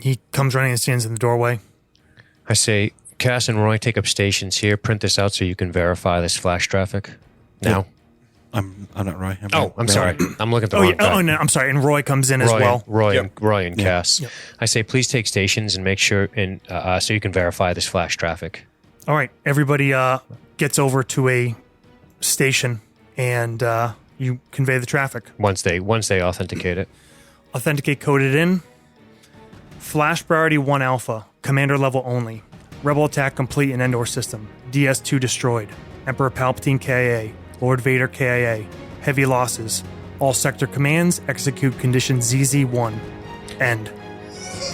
He comes running and stands in the doorway. I say, Cass and Roy, take up stations here. Print this out so you can verify this flash traffic. Now. I'm not Roy. I'm sorry. I'm looking at the Oh wrong yeah. guy. Oh no. I'm sorry. And Roy comes in as well. Roy Yep. and Cass. Yep. I say, please take stations and make sure, so you can verify this flash traffic. All right. Everybody gets over to a station and you convey the traffic. Once they authenticate it. Authenticate coded in. Flash priority 1 alpha. Commander level only. Rebel attack complete in Endor system. DS2 destroyed. Emperor Palpatine KIA. Lord Vader KIA. Heavy losses. All sector commands execute condition ZZ1. End.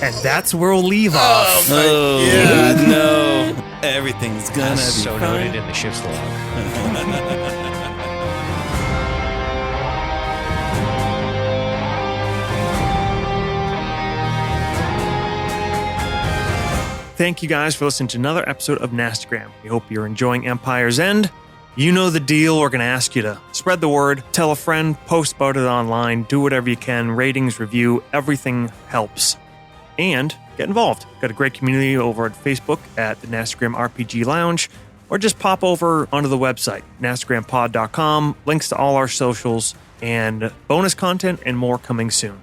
And that's where we'll leave off. Oh, yeah, no. Everything's gonna be So fine. noted in the ship's log. Thank you guys for listening to another episode of Nastagram. We hope you're enjoying Empire's End. You know the deal. We're going to ask you to spread the word, tell a friend, post about it online, do whatever you can, ratings, review, everything helps. And get involved. Got a great community over at Facebook at the Nastagram RPG Lounge, or just pop over onto the website, nastagrampod.com, links to all our socials, and bonus content and more coming soon.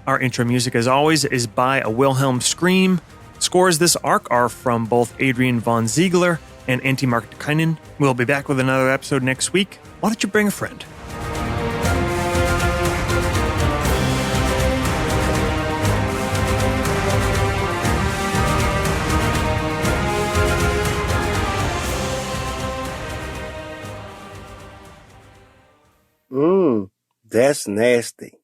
Our intro music, as always, is by a Wilhelm Scream. Scores this arc are from both Adrian von Ziegler and Antti Marttikainen. We'll be back with another episode next week. Why don't you bring a friend? That's nasty.